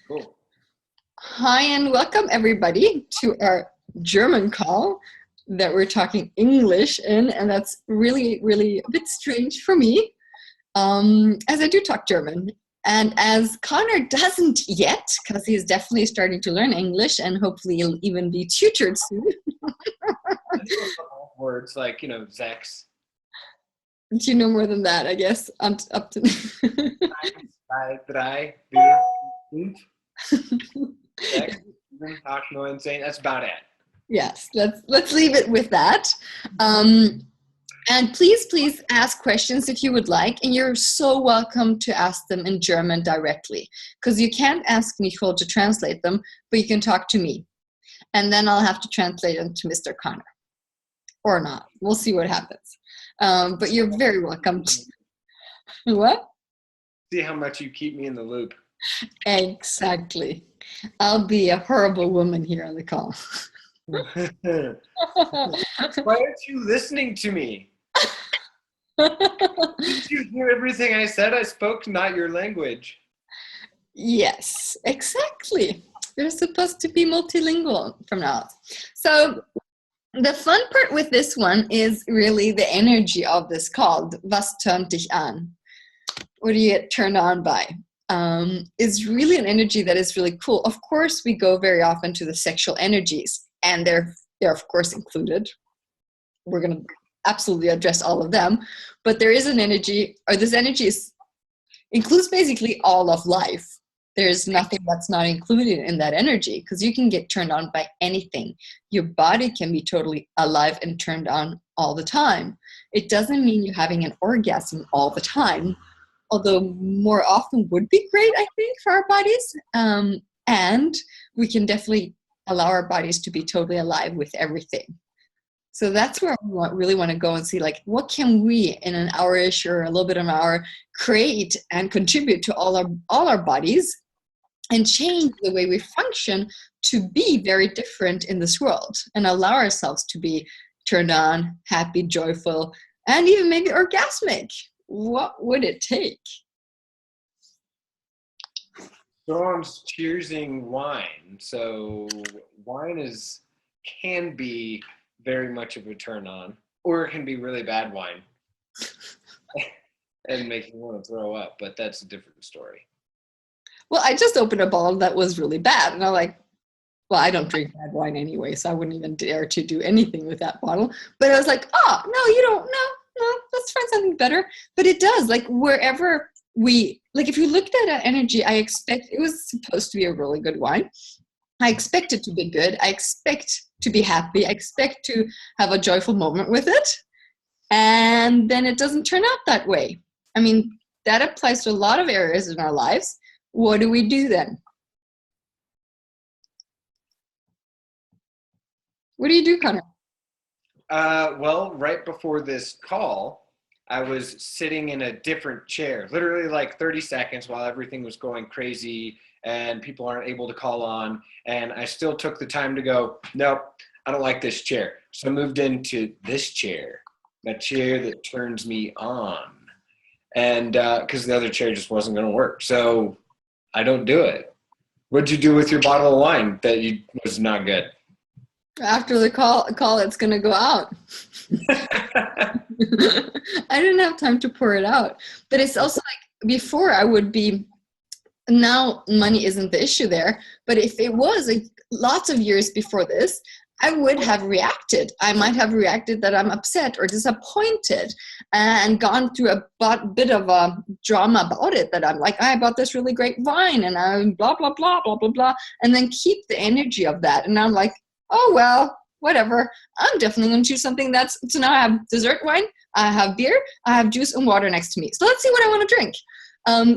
Cool. Hi and welcome everybody to our German call that we're talking English in, and that's really, really a bit strange for me, as I do talk German. And as Connor doesn't yet, because he's definitely starting to learn English and hopefully he'll even be tutored soon. I know a couple of words like, Zex. Do you know more than that, I guess? Up to Zwei, drei, vier, fünf. Sechs, sieben, acht, neun, zehn. That's about it. Yes, let's leave it with that. And please ask questions if you would like, and you're so welcome to ask them in German directly, because you can't ask Nicole to translate them, but you can talk to me, and then I'll have to translate them to Mr. Connor, or not. We'll see what happens. But you're very welcome. What? See how much you keep me in the loop. Exactly. I'll be a horrible woman here on the call. Why aren't you listening to me? Did you hear everything I said? I spoke not your language. Yes, exactly. You're supposed to be multilingual from now on. So the fun part with this one is really the energy of this call. Was tönt dich an? What do you get turned on by? Is really an energy that is really cool. Of course, we go very often to the sexual energies, and they're of course included. We're going to absolutely address all of them, but there is an energy, or this energy includes basically all of life. There's nothing that's not included in that energy, because you can get turned on by anything. Your body can be totally alive and turned on all the time. It doesn't mean you're having an orgasm all the time, although more often would be great, I think, for our bodies. And we can definitely allow our bodies to be totally alive with everything. So that's where we really want to go and see, like, what can we in an hour-ish or a little bit of an hour create and contribute to all our bodies and change the way we function to be very different in this world and allow ourselves to be turned on, happy, joyful, and even maybe orgasmic. What would it take? So I'm choosing wine. So wine can be very much of a turn on, or it can be really bad wine and make you want to throw up, but that's a different story. Well, I just opened a bottle that was really bad, and I'm like, well, I don't drink bad wine anyway, so I wouldn't even dare to do anything with that bottle. But I was like, oh, no, you don't, no, let's find something better. But it does, like, wherever if you looked at an energy, I expect it was supposed to be a really good wine. I expect it to be good. I expect to be happy. I expect to have a joyful moment with it. And then it doesn't turn out that way. I mean, that applies to a lot of areas in our lives. What do we do then? What do you do, Connor? Well, right before this call, I was sitting in a different chair, literally like 30 seconds while everything was going crazy and people aren't able to call on. And I still took the time to go, nope, I don't like this chair. So I moved into this chair, that chair that turns me on. And because the other chair just wasn't going to work. So I don't do it. What'd you do with your bottle of wine that was not good? After the call, it's going to go out. I didn't have time to pour it out. But it's also like before I would be, now money isn't the issue there. But if it was like lots of years before this, I would have reacted. I might have reacted that I'm upset or disappointed and gone through a bit of a drama about it, that I'm like, I bought this really great wine and I'm blah, blah, blah, blah, blah, blah. And then keep the energy of that. And I'm like, oh, well, whatever. I'm definitely going to choose something so now I have dessert wine, I have beer, I have juice and water next to me. So let's see what I want to drink.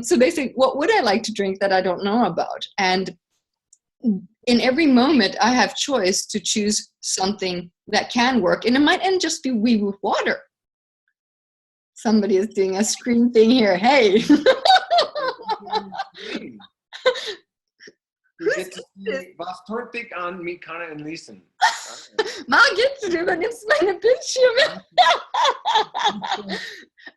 So basically, what would I like to drink that I don't know about? And in every moment, I have choice to choose something that can work. And it might end just be with water. Somebody is doing a screen thing here. Hey. You get to see, was tönt dich an mit Connor and Lisen. Margit, du übernimmst meine Bildschirme.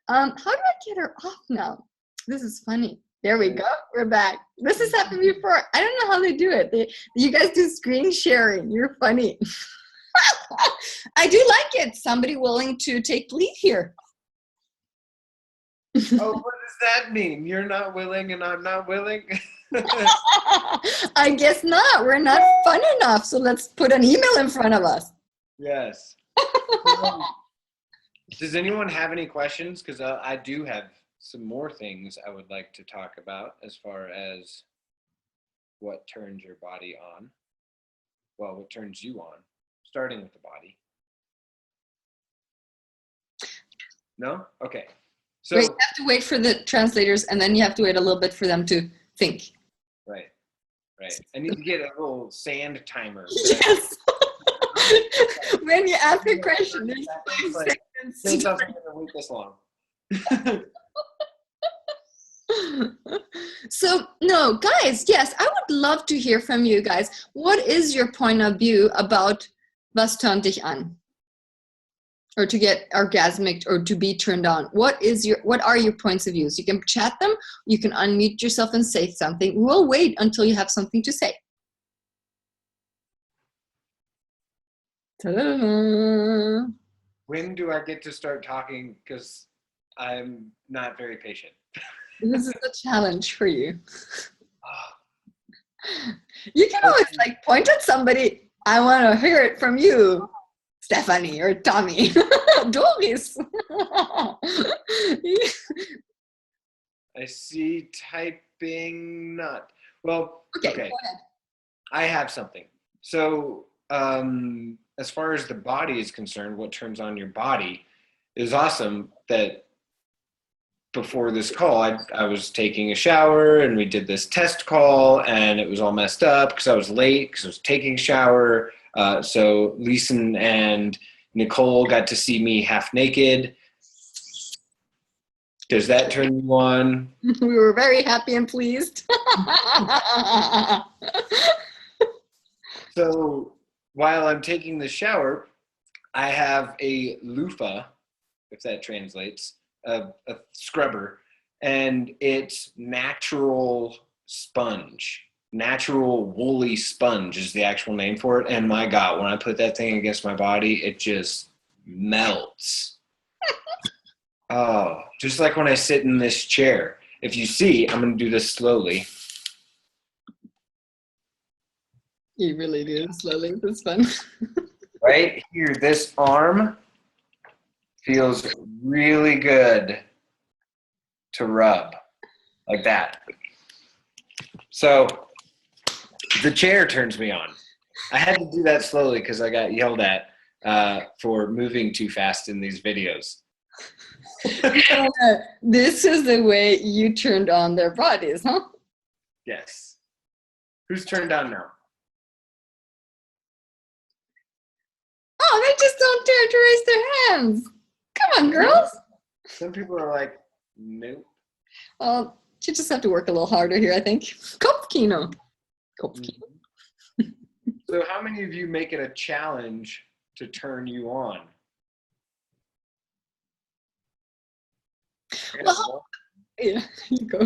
How do I get her off now? This is funny. There we go. We're back. This has happened before. I don't know how they do it. You guys do screen sharing. You're funny. I do like it. Somebody willing to take lead here. Oh, what does that mean? You're not willing and I'm not willing? I guess not. We're not fun enough. So let's put an email in front of us. Yes. Does anyone have any questions? Because I do have some more things I would like to talk about as far as what turns your body on. Well, what turns you on, starting with the body. No? Okay. So Wait, you have to wait for the translators, and then you have to wait a little bit for them to think. Right. I need to get a little sand timer. Yes. When you ask a question, there's 5 seconds. Since I'm going to wait this long. So, no, guys, yes, I would love to hear from you guys. What is your point of view about was turnt dich an? Or to get orgasmic or to be turned on? What are your points of views? You can chat them, you can unmute yourself and say something. We'll wait until you have something to say. Ta-da! When do I get to start talking? Because I'm not very patient. This is a challenge for you. You can always point at somebody. I want to hear it from you, Stephanie or Tommy. Doris. I see typing not. Well, okay. Okay. Go ahead. I have something. So as far as the body is concerned, what turns on your body is awesome that before this call, I was taking a shower and we did this test call and it was all messed up because I was late because I was taking a shower. So Lisen and Nicole got to see me half naked. Does that turn you on? We were very happy and pleased. So while I'm taking the shower, I have a loofah, if that translates, a scrubber, and it's natural sponge. Natural woolly sponge is the actual name for it. And my God, when I put that thing against my body, it just melts. Oh, just like when I sit in this chair. If you see, I'm going to do this slowly. You really do slowly. It's fun. Right here, this arm feels really good to rub like that. So the chair turns me on. I had to do that slowly because I got yelled at for moving too fast in these videos. This is the way you turned on their bodies, huh? Yes. Who's turned on now? Oh, they just don't dare to raise their hands. Come on, girls. Some people are like, nope. Well, you just have to work a little harder here, I think. Kopfkino. Kopfkino. So how many of you make it a challenge to turn you on? Well, yeah, you go.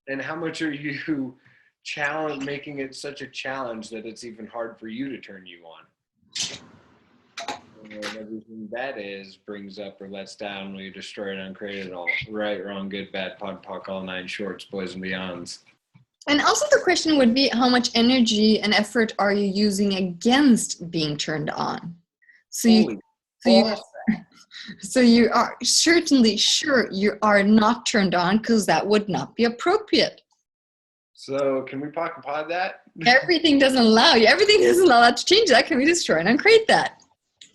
And how much are you making it such a challenge that it's even hard for you to turn you on? And everything that is brings up or lets down when you destroy it, uncreate it all. Right, wrong, good, bad, pod, poc, all 9 shorts, boys and beyonds. And also the question would be, how much energy and effort are you using against being turned on? So you are certainly sure you are not turned on, because that would not be appropriate. So can we pock and pod that? Everything doesn't allow you. Everything doesn't allow that to change that. Can we destroy and uncreate that?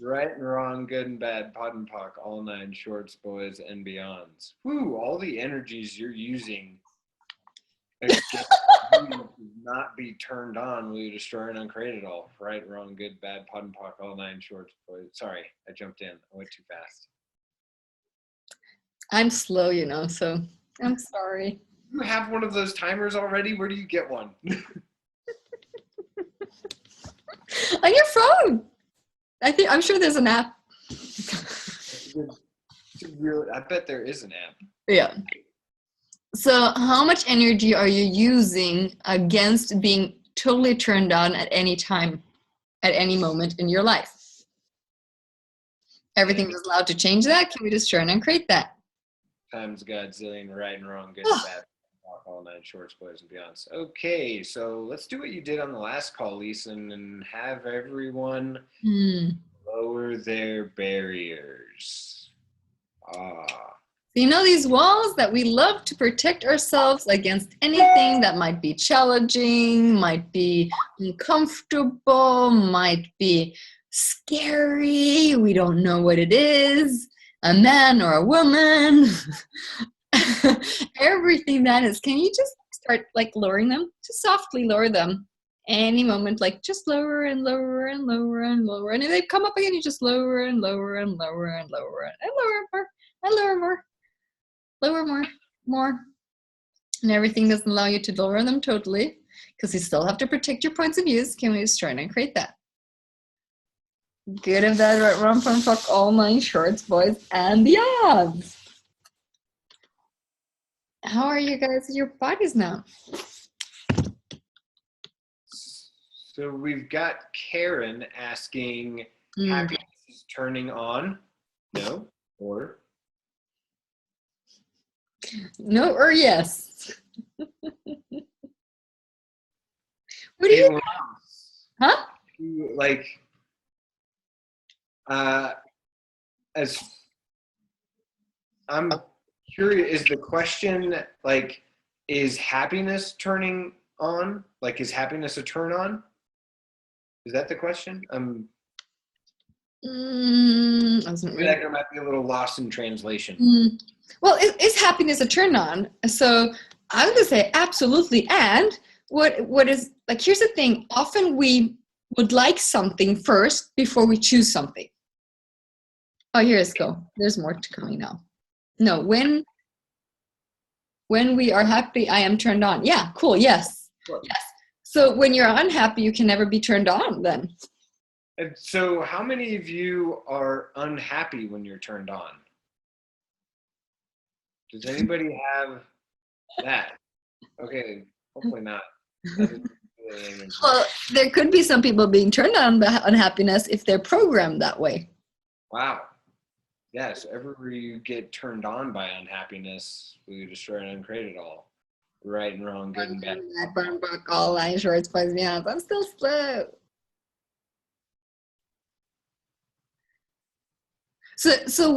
Right and wrong, good and bad, pod and poc, all 9 shorts, boys and beyonds. Woo, all the energies you're using not be turned on will you destroy and uncreate it all. Right, wrong, good, bad, pod and poc, all 9 shorts, boys. Sorry, I jumped in. I went too fast. I'm slow, so I'm sorry. You have one of those timers already? Where do you get one? On your phone. I'm sure there's an app. I bet there is an app. Yeah. So how much energy are you using against being totally turned on at any time, at any moment in your life? Everything is allowed to change that. Can we just turn and create that? Times Godzillion, right and wrong, good and Oh. bad, all nine shorts, boys and beyonds. Okay, so let's do what you did on the last call, Lisa, and have everyone lower their barriers. So you know these walls that we love to protect ourselves against anything that might be challenging, might be uncomfortable, might be scary. We don't know what it is, a man or a woman. Everything that is. Can you just start like lowering them? Just softly lower them. Any moment, like just lower and lower and lower and lower. And if they come up again, you just lower and lower and lower and lower and lower more and lower more. Lower more. And everything doesn't allow you to lower them totally because you still have to protect your points of views. Can we just try and create that? Good and bad, right, wrong, fun, fuck, all nine shorts, boys and beyond. How are you guys with your bodies now? So we've got Karen asking, happiness is turning on? No? Or? No or yes? What do you think? Huh? Like, as I'm curious, is the question like, is happiness turning on? Like, is happiness a turn on? Is that the question? I wasn't feel like I might be a little lost in translation. Well, is happiness a turn on? So I would say absolutely. And what is like? Here's the thing. Often we would like something first before we choose something. Oh, here's go. There's more to coming now. No, when we are happy, I am turned on. Yeah, cool. Yes, Sure. yes. So when you're unhappy, you can never be turned on. Then. And so, how many of you are unhappy when you're turned on? Does anybody have that? Okay, hopefully not. Well, there could be some people being turned on by unhappiness if they're programmed that way. Wow. Yes, everywhere you get turned on by unhappiness, we destroy and uncreate it all. Right and wrong, good and bad. Burn book, all line shorts, boys, beyond. I'm still slow. So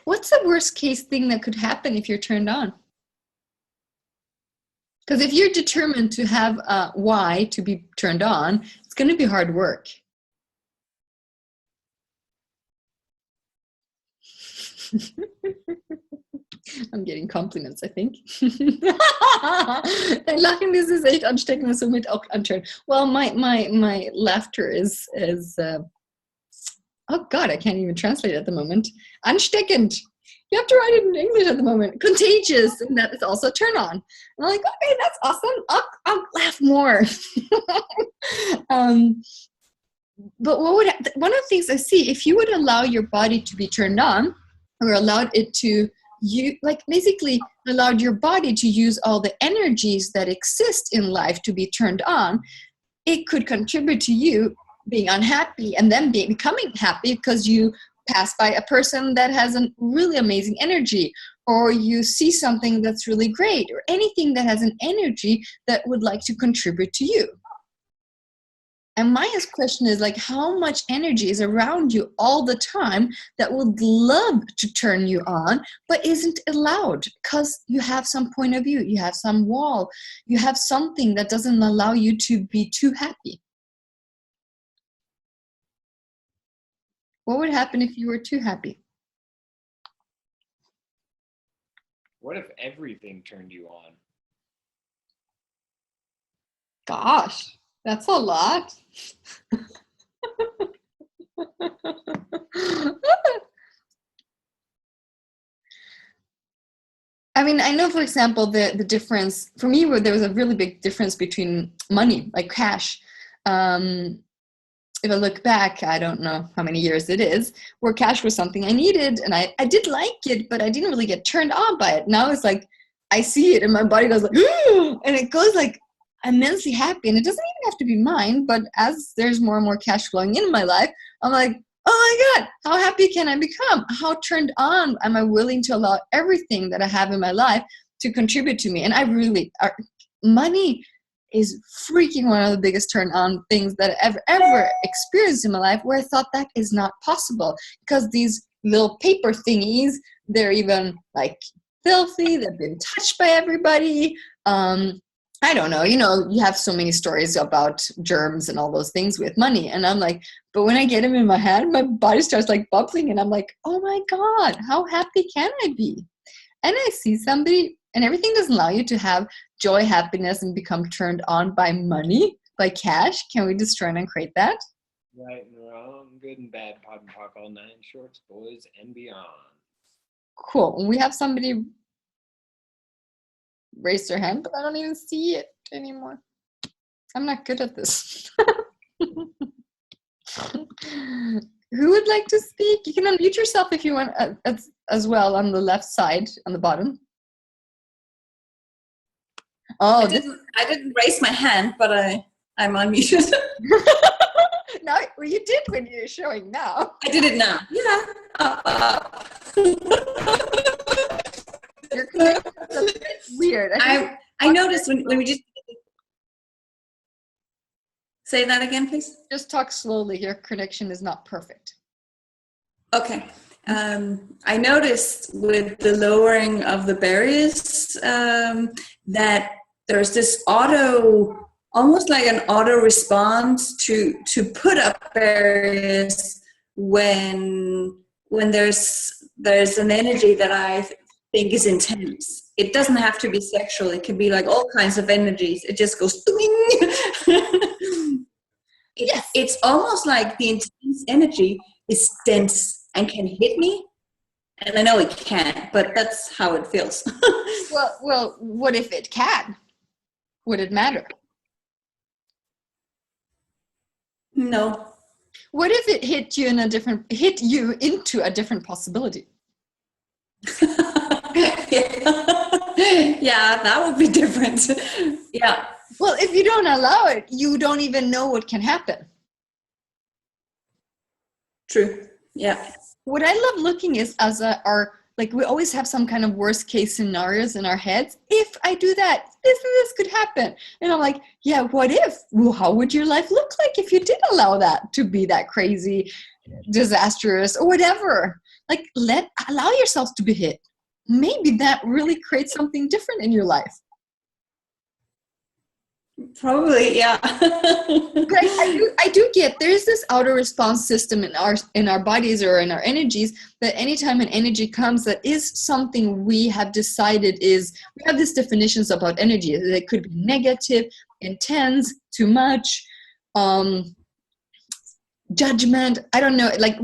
what's the worst case thing that could happen if you're turned on? Because if you're determined to have a why to be turned on, it's going to be hard work. I'm getting compliments, I think. Lachen, this is echt ansteckend, was somit auch anscheinend. Well, my laughter is oh God, I can't even translate at the moment. Ansteckend. You have to write it in English at the moment. Contagious, and that is also a turn on. And I'm like, okay, that's awesome. I'll laugh more. But one of the things I see, if you would allow your body to be turned on, or allowed it to, you like basically allowed your body to use all the energies that exist in life to be turned on, it could contribute to you being unhappy and then becoming happy because you pass by a person that has a really amazing energy, or you see something that's really great, or anything that has an energy that would like to contribute to you. And Maya's question is like, how much energy is around you all the time that would love to turn you on, but isn't allowed because you have some point of view, you have some wall, you have something that doesn't allow you to be too happy. What would happen if you were too happy? What if everything turned you on? Gosh, that's a lot. I mean, I know, for example, the difference for me, where there was a really big difference between money, like cash. If I look back, I don't know how many years it is, where cash was something I needed, and I did like it, but I didn't really get turned on by it. Now it's like, I see it and my body goes like, and it goes like immensely happy. And it doesn't even have to be mine, but as there's more and more cash flowing in my life, I'm like, oh my God, how happy can I become? How turned on am I willing to allow everything that I have in my life to contribute to me? And I really, money is freaking one of the biggest turn on things that I've ever experienced in my life, where I thought that is not possible, because these little paper thingies, they're even like filthy, they've been touched by everybody. I don't know, you have so many stories about germs and all those things with money. And I'm like, but when I get them in my hand, my body starts like bubbling and I'm like, oh my God, how happy can I be? And I see somebody, and everything doesn't allow you to have joy, happiness, and become turned on by money, by cash. Can we destroy and create that? Right and wrong, good and bad, pod and pock, all nine shorts, boys and beyond. Cool. We have somebody raise their hand, but I don't even see it anymore. I'm not good at this. Who would like to speak? You can unmute yourself if you want as well on the left side, on the bottom. Oh, I didn't raise my hand, but I'm unmuted. No, well, you did when you're showing now. I did it now. Yeah. Your connection is a bit weird. I noticed when we just say that again, please. Just talk slowly. Your connection is not perfect. Okay. I noticed with the lowering of the barriers that there's this almost like an auto response to put up barriers when there's an energy that I think is intense. It doesn't have to be sexual. It can be like all kinds of energies. It just goes Yes. It's almost like the intense energy is dense and can hit me. And I know it can't, but that's how it feels. Well, what if it can? Would it matter? No. What if it hit you into a different possibility? Yeah, that would be different. Yeah. Well, if you don't allow it, you don't even know what can happen. True. Yeah. What I love looking is like we always have some kind of worst case scenarios in our heads. If I do that, this could happen. And I'm like, yeah, what if? Well, how would your life look like if you did allow that to be that crazy, disastrous, or whatever? Like, allow yourself to be hit. Maybe that really creates something different in your life. Probably, yeah. But I do get there's this auto response system in our bodies or in our energies, that anytime an energy comes that is something we have decided we have these definitions about energy. It could be negative, intense, too much, judgment. I don't know. Like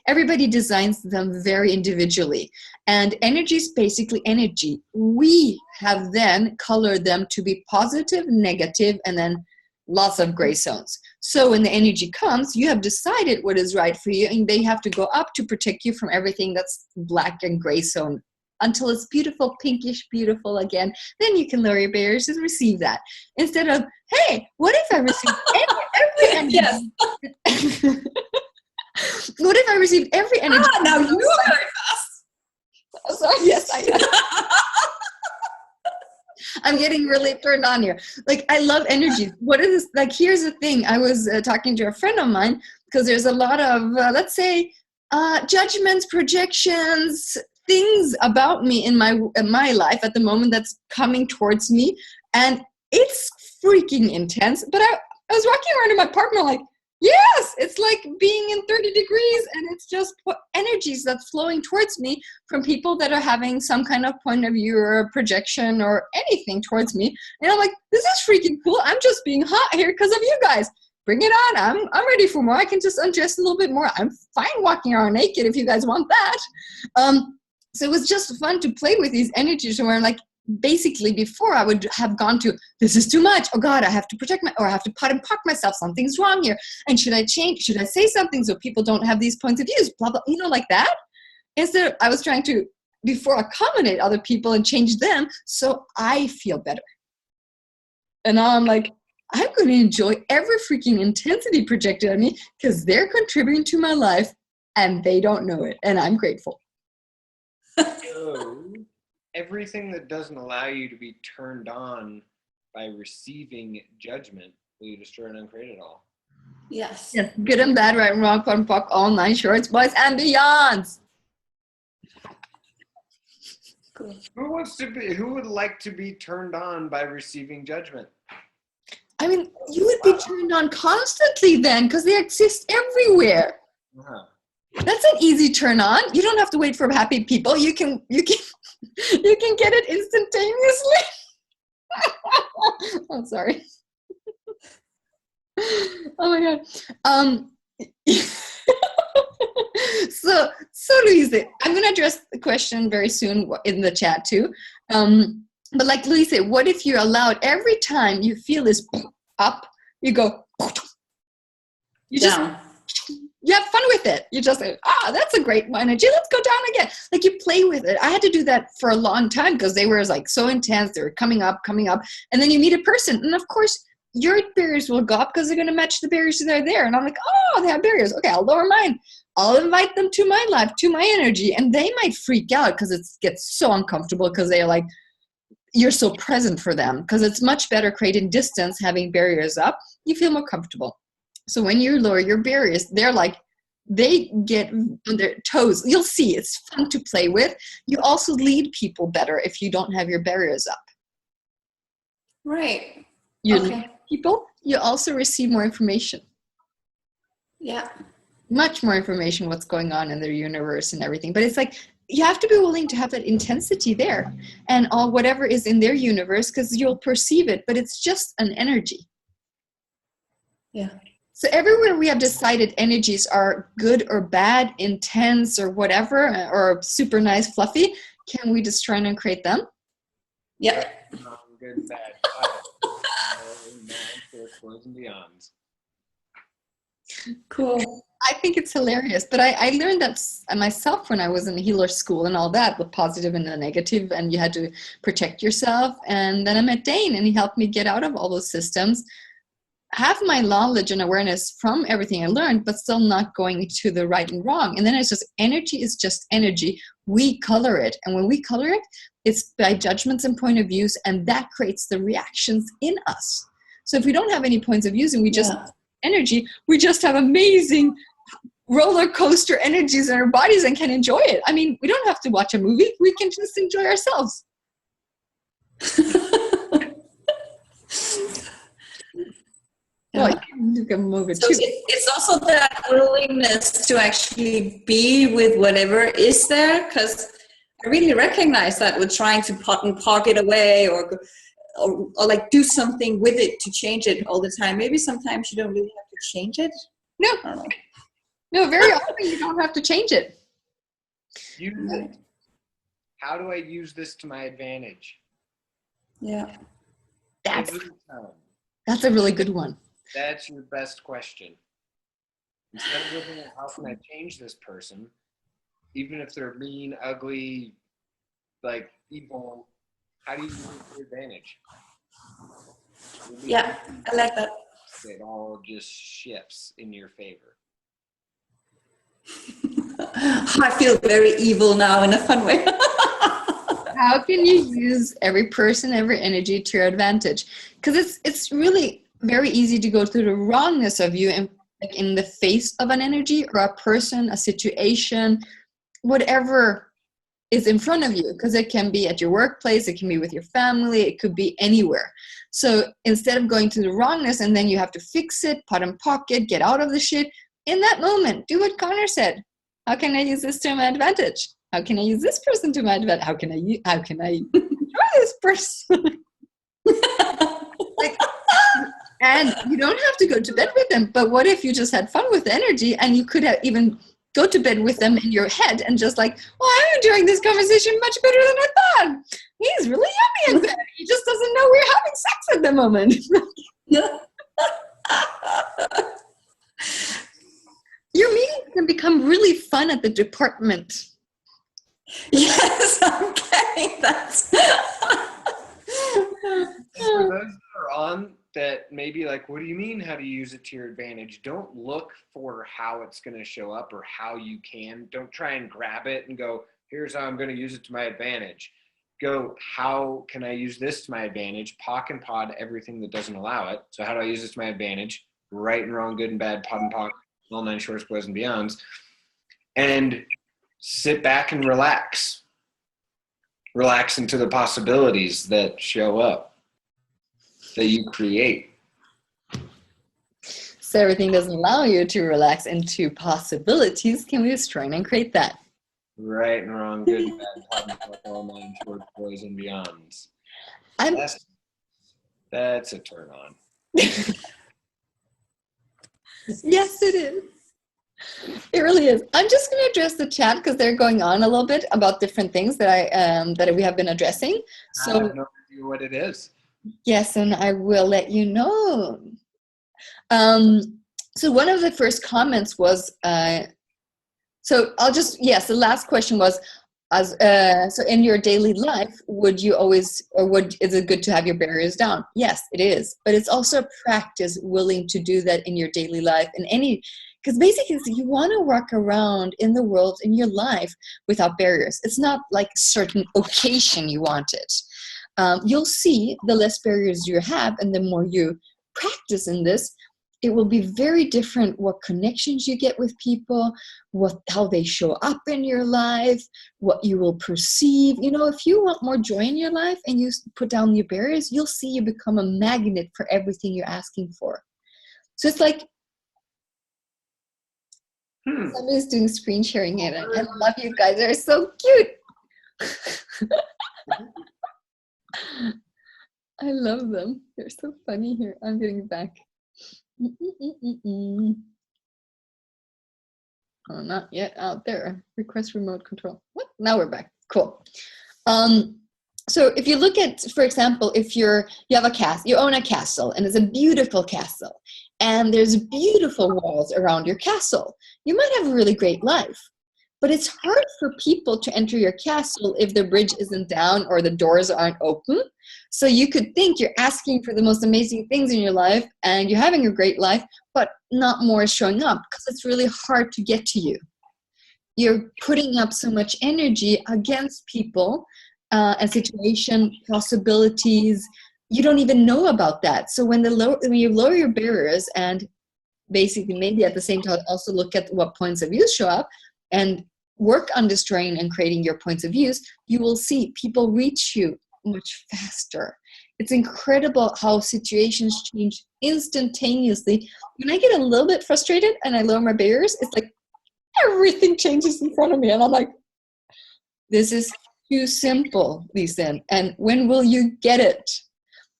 everybody designs them very individually, and energy is basically energy. We have then colored them to be positive, negative, and then lots of gray zones. So when the energy comes, you have decided what is right for you, and they have to go up to protect you from everything that's black and gray zone until it's beautiful, pinkish, beautiful again. Then you can lower your barriers and receive that. Instead of, hey, what if I received every energy? Yes. What if I received every energy? Now you are very fast. Oh, sorry, yes, I am. I'm getting really turned on here. Like, I love energy. What is this? Like, here's the thing. I was talking to a friend of mine, because there's a lot of, let's say, judgments, projections, things about me in my life at the moment that's coming towards me. And it's freaking intense. But I was walking around in my apartment like, yes, it's like being in 30 degrees, and it's just energies that's flowing towards me from people that are having some kind of point of view or projection or anything towards me. And I'm like, this is freaking cool. I'm just being hot here because of you guys. Bring it on. I'm ready for more. I can just undress a little bit more. I'm fine walking around naked if you guys want that. So it was just fun to play with these energies where I'm like, basically before I would have gone to, this is too much. Oh God, I have to protect or I have to pot and park myself. Something's wrong here. And should I change? Should I say something so people don't have these points of views? Blah, blah, like that. Instead, I was trying to before accommodate other people and change them so I feel better. And now I'm like, I'm going to enjoy every freaking intensity projected on me because they're contributing to my life and they don't know it. And I'm grateful. So, everything that doesn't allow you to be turned on by receiving judgment, will you destroy and uncreate it all? Yes. Yes. Good and bad, right and wrong, fun, fuck, all 9 shorts, boys, and beyonds. Cool. Who would like to be turned on by receiving judgment? I mean, you would be turned on constantly then because they exist everywhere. Uh-huh. That's an easy turn on. You don't have to wait for happy people. You can get it instantaneously. I'm sorry. Oh my god. So Louise, I'm going to address the question very soon in the chat too. But like Louise said, what if you're allowed every time you feel this up, you go, you just, down. You have fun with it. You just say, that's a great energy. Let's go down again. Like you play with it. I had to do that for a long time because they were like so intense. They were coming up. And then you meet a person. And of course, your barriers will go up because they're going to match the barriers that are there. And I'm like, they have barriers. Okay, I'll lower mine. I'll invite them to my life, to my energy. And they might freak out because it gets so uncomfortable because they're like, you're so present for them. Because it's much better creating distance, having barriers up. You feel more comfortable. So when you lower your barriers, they're like, they get on their toes. You'll see it's fun to play with. You also lead people better if you don't have your barriers up. Right. You Okay. lead people, you also receive more information. Yeah. Much more information, what's going on in their universe and everything. But it's like, you have to be willing to have that intensity there and all whatever is in their universe because you'll perceive it, but it's just an energy. Yeah. So everywhere we have decided energies are good or bad, intense or whatever, or super nice, fluffy, can we destroy and create them? Yeah. Good, bad, and beyond. Cool. I think it's hilarious, but I learned that myself when I was in healer school and all that, the positive and the negative, and you had to protect yourself. And then I met Dane and he helped me get out of all those systems. Have my knowledge and awareness from everything I learned, but still not going to the right and wrong. And then it's just energy is just energy. We color it. And when we color it, it's by judgments and point of views, and that creates the reactions in us. So if we don't have any points of views and we just energy, we just have amazing roller coaster energies in our bodies and can enjoy it. I mean, we don't have to watch a movie. We can just enjoy ourselves. Well, you can move it So too. it's also that willingness to actually be with whatever is there, because I really recognize that with trying to park it away or like do something with it to change it all the time. Maybe sometimes you don't really have to change it. No, I don't know. no, very often you don't have to change it. How do I use this to my advantage? Yeah. That's a really good one. That's your best question. Instead of looking at how can I change this person, even if they're mean, ugly, like evil, how do you use it to your advantage? Yeah, I like that. It all just shifts in your favor. I feel very evil now in a fun way. How can you use every person, every energy to your advantage? Because it's really very easy to go through the wrongness of you and like in the face of an energy or a person, a situation, whatever is in front of you, because it can be at your workplace, it can be with your family, it could be anywhere. So instead of going to the wrongness and then you have to fix it, pot and pocket, get out of the shit, in that moment, do what Connor said. How can I use this to my advantage? How can I use this person to my advantage? How can I enjoy this person? And you don't have to go to bed with them. But what if you just had fun with the energy and you could have even go to bed with them in your head and just like, well, I'm enjoying this conversation much better than I thought. He's really yummy in bed. He just doesn't know we're having sex at the moment. Your meetings can become really fun at the department. Yes, I'm getting that. For those that are on that maybe like, what do you mean how to use it to your advantage? Don't look for how it's going to show up or how you can. Don't try and grab it and go, here's how I'm going to use it to my advantage. Go, how can I use this to my advantage? Pock and pod everything that doesn't allow it. So how do I use this to my advantage? Right and wrong, good and bad, pod and pock, all nine shorts, boys and beyonds. And sit back and relax. Relax into the possibilities that show up, that you create. So everything doesn't allow you to relax into possibilities. Can we just try and create that? Right and wrong, good and bad, pod and pock, all nine shorts, boys and beyonds. That's a turn on. Yes, it is. It really is. I'm just going to address the chat because they're going on a little bit about different things that that we have been addressing. So I have no idea what it is. yes, and I will let you know. So one of the first comments was, so I'll just, yes, the last question was, so in your daily life, would you always, or is it good to have your barriers down? Yes, it is. But it's also a practice willing to do that in your daily life in any, because basically you want to walk around in the world, in your life without barriers. It's not like a certain occasion you want it. You'll see the less barriers you have and the more you practice in this, it will be very different what connections you get with people, how they show up in your life, what you will perceive. You know, if you want more joy in your life and you put down your barriers, you'll see you become a magnet for everything you're asking for. So it's like somebody's doing screen sharing here. I love you guys. They're so cute. I love them. They're so funny here. I'm getting back. Oh, not yet out there. Request remote control. What? Now we're back. Cool. So if you look at, for example, if you have a castle, you own a castle, and it's a beautiful castle, and there's beautiful walls around your castle, you might have a really great life. But it's hard for people to enter your castle if the bridge isn't down or the doors aren't open. So you could think you're asking for the most amazing things in your life and you're having a great life, but not more is showing up because it's really hard to get to you. You're putting up so much energy against people and situation, possibilities. You don't even know about that. So when you lower your barriers and basically maybe at the same time also look at what points of view show up, and work on destroying and creating your points of views, you will see people reach you much faster. It's incredible how situations change instantaneously. When I get a little bit frustrated and I lower my barriers, it's like everything changes in front of me. And I'm like, this is too simple, Lisen. And when will you get it?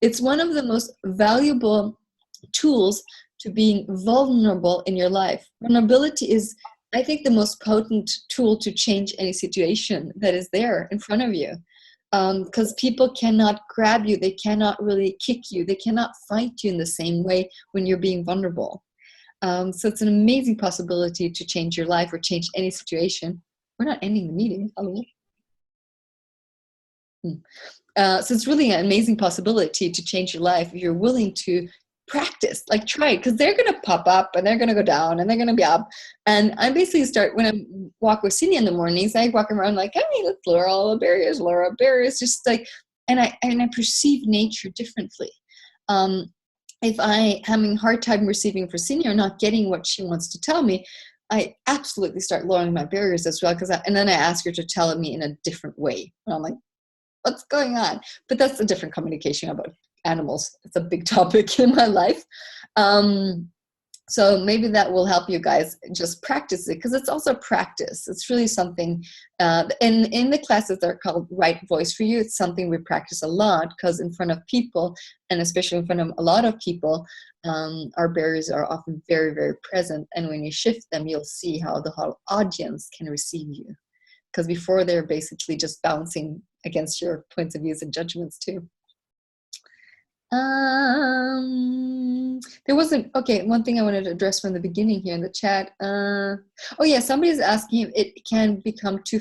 It's one of the most valuable tools to being vulnerable in your life. Vulnerability is, I think, the most potent tool to change any situation that is there in front of you. Because people cannot grab you, they cannot really kick you, they cannot fight you in the same way when you're being vulnerable. So it's an amazing possibility to change your life or change any situation. We're not ending the meeting. Hello. So it's really an amazing possibility to change your life if you're willing to practice, like try it, because they're going to pop up and they're going to go down and they're going to be up. And I basically start, when I walk with Cindy in the mornings, I walk around like, hey, let's lower all the barriers, just like, and I perceive nature differently. If I am having a hard time receiving for Cindy or not getting what she wants to tell me, I absolutely start lowering my barriers as well, and then I ask her to tell me in a different way. And I'm like, what's going on? But that's a different communication about animals. It's a big topic in my life. So maybe that will help you guys just practice it, because it's also practice. It's really something, in the classes that are called Right Voice for You, it's something we practice a lot, because in front of people, and especially in front of a lot of people, our barriers are often very, very present. And when you shift them, you'll see how the whole audience can receive you. Because before, they're basically just bouncing against your points of views and judgments too. There wasn't, okay, one thing I wanted to address from the beginning here in the chat. Oh yeah, somebody's asking if it can become too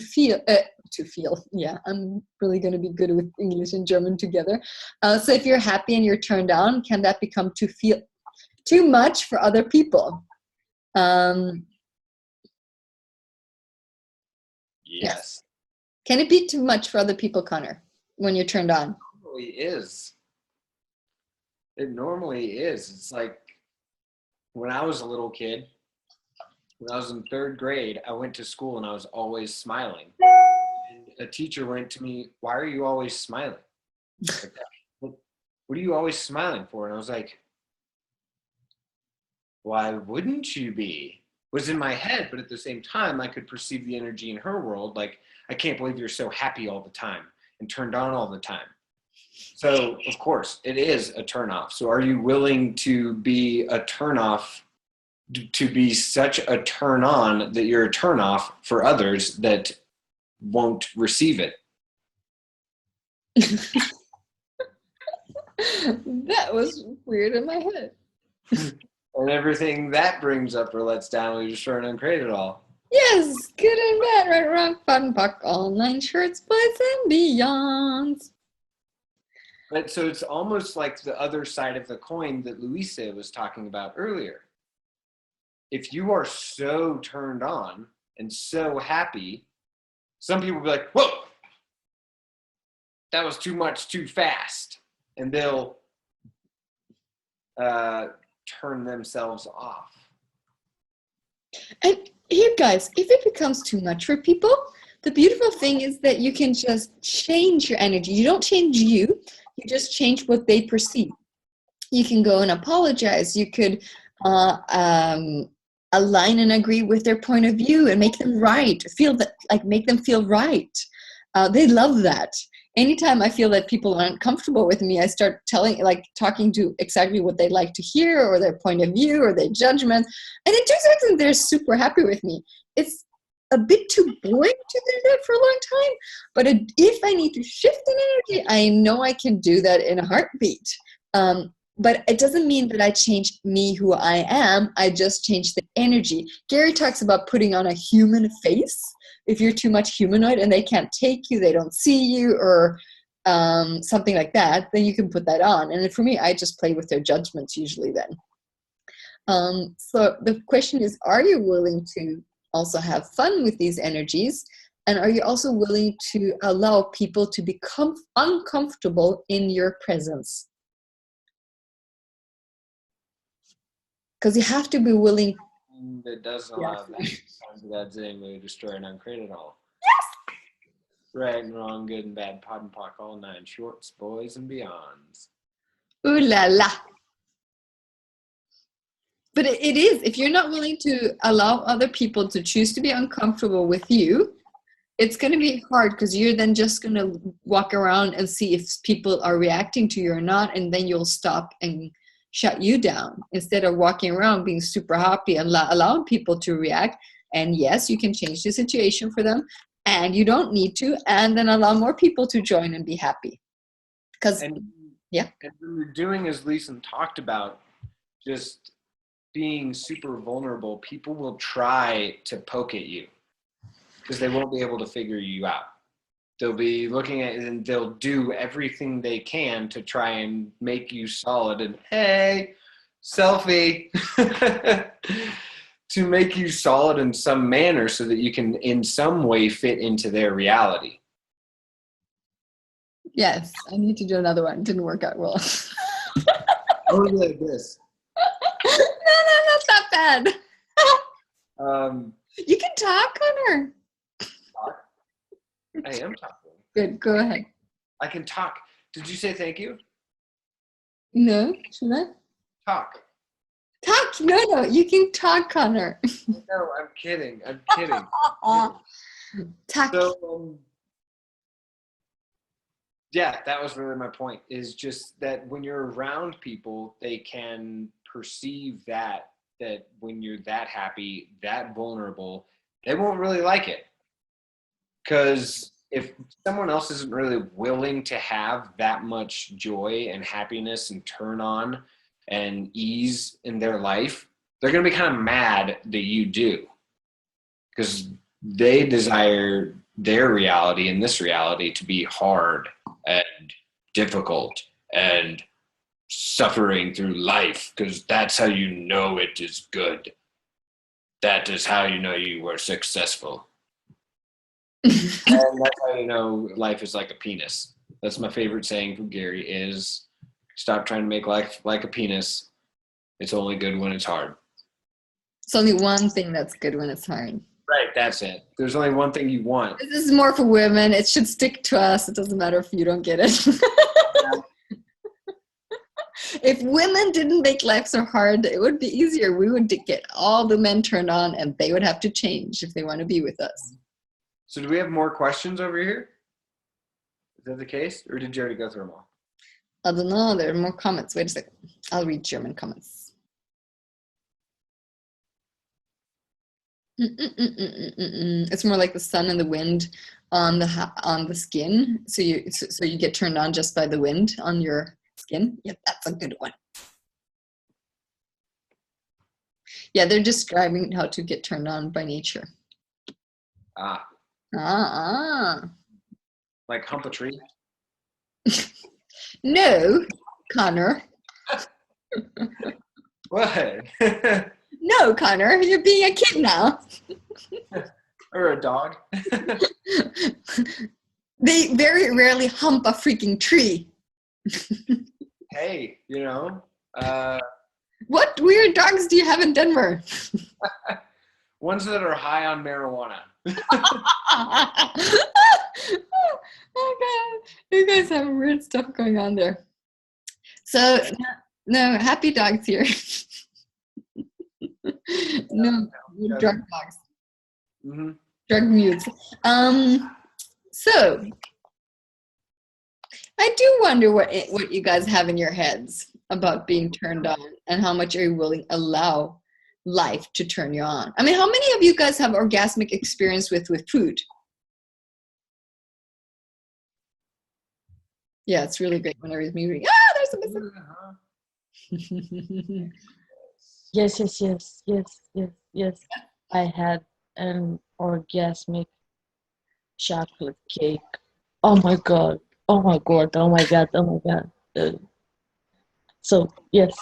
to feel. Yeah, I'm really going to be good with English and German together. So if you're happy and you're turned on, can that become too much for other people? Yes. Can it be too much for other people, Connor, when you're turned on? It normally is. It normally is. It's like when I was a little kid, when I was in 3rd grade, I went to school and I was always smiling. And a teacher went to me, "Why are you always smiling? Like, what are you always smiling for?" And I was like, "Why wouldn't you be?" Was in my head, but at the same time, I could perceive the energy in her world. Like, "I can't believe you're so happy all the time and turned on all the time." So, of course, it is a turnoff. So are you willing to be a turnoff, to be such a turn on that you're a turnoff for others that won't receive it? That was weird in my head. And everything that brings up or lets down, we destroy and uncreate it all. Yes, good and bad, right, wrong, fun, puck, online shirts, boys and beyonds. But so it's almost like the other side of the coin that Luisa was talking about earlier. If you are so turned on and so happy, some people will be like, "Whoa, that was too much, too fast." And they'll turn themselves off. And here, guys, if it becomes too much for people, the beautiful thing is that you can just change your energy. You don't change you just change what they perceive. You can go and apologize. You could align and agree with their point of view and make them right. Make them feel right. They love that. Anytime I feel that people aren't comfortable with me, I start talking to exactly what they like to hear, or their point of view, or their judgment. And in 2 seconds, they're super happy with me. It's a bit too boring to do that for a long time. But if I need to shift an energy, I know I can do that in a heartbeat. But it doesn't mean that I change me, who I am. I just change the energy. Gary talks about putting on a human face. If you're too much humanoid and they can't take you, they don't see you, or something like that, then you can put that on. And for me, I just play with their judgments usually then. So the question is, are you willing to also have fun with these energies? And are you also willing to allow people to become uncomfortable in your presence? Because you have to be willing. That doesn't allow that. God's name to destroy and uncreate it all. Yes! Right and wrong, good and bad, pod and pock, all 9 shorts, boys and beyonds. Ooh la la. But it is, if you're not willing to allow other people to choose to be uncomfortable with you, it's going to be hard, because you're then just going to walk around and see if people are reacting to you or not, and then you'll stop and shut you down instead of walking around being super happy and allowing people to react. And yes, you can change the situation for them, and you don't need to, and then allow more people to join and be happy. And when you're doing, as Lisen talked about, just being super vulnerable, people will try to poke at you because they won't be able to figure you out. They'll be looking at it and they'll do everything they can to try and make you solid and, hey, selfie, to make you solid in some manner so that you can in some way fit into their reality. Yes, I need to do another one. It didn't work out well. Oh, like this. No, not that bad. You can talk, Connor. Talk? I am talking. Good, go ahead. I can talk. Did you say thank you? No, should I? Talk. Talk? No, you can talk, Connor. No, I'm kidding. Talk. So, yeah, that was really my point, is just that when you're around people, they can perceive that when you're that happy, that vulnerable, they won't really like it. Because if someone else isn't really willing to have that much joy and happiness and turn on and ease in their life, they're going to be kind of mad that you do. Because they desire their reality and this reality to be hard and difficult and suffering through life, because that's how you know it is good. That is how you know you were successful. And that's how you know life is like a penis. That's my favorite saying from Gary is, stop trying to make life like a penis. It's only good when it's hard. It's only one thing that's good when it's hard. Right, that's it. There's only one thing you want. This is more for women. It should stick to us. It doesn't matter if you don't get it. If women didn't make life so hard, it would be easier. We would get all the men turned on, and they would have to change if they want to be with us. So do we have more questions over here? Is that the case? Or did you already go through them all? I don't know. There are more comments. Wait a second. I'll read German comments. It's more like the sun and the wind on the skin. So you get turned on just by the wind on your skin. Yep, that's a good one. Yeah, they're describing how to get turned on by nature. Like hump a tree? No, Connor. What? No, Connor, you're being a kid now. Or a dog? They very rarely hump a freaking tree. Hey, you know. What weird dogs do you have in Denver? Ones that are high on marijuana. Oh God, you guys have weird stuff going on there. So no happy dogs here. No drug dogs. Mm-hmm. Drug mutes. So I do wonder what you guys have in your heads about being turned on, and how much are you willing to allow life to turn you on. I mean, how many of you guys have orgasmic experience with food? Yeah, it's really great whenever he's moving. There's a missing. Yes. I had an orgasmic chocolate cake. Oh my god. So yes.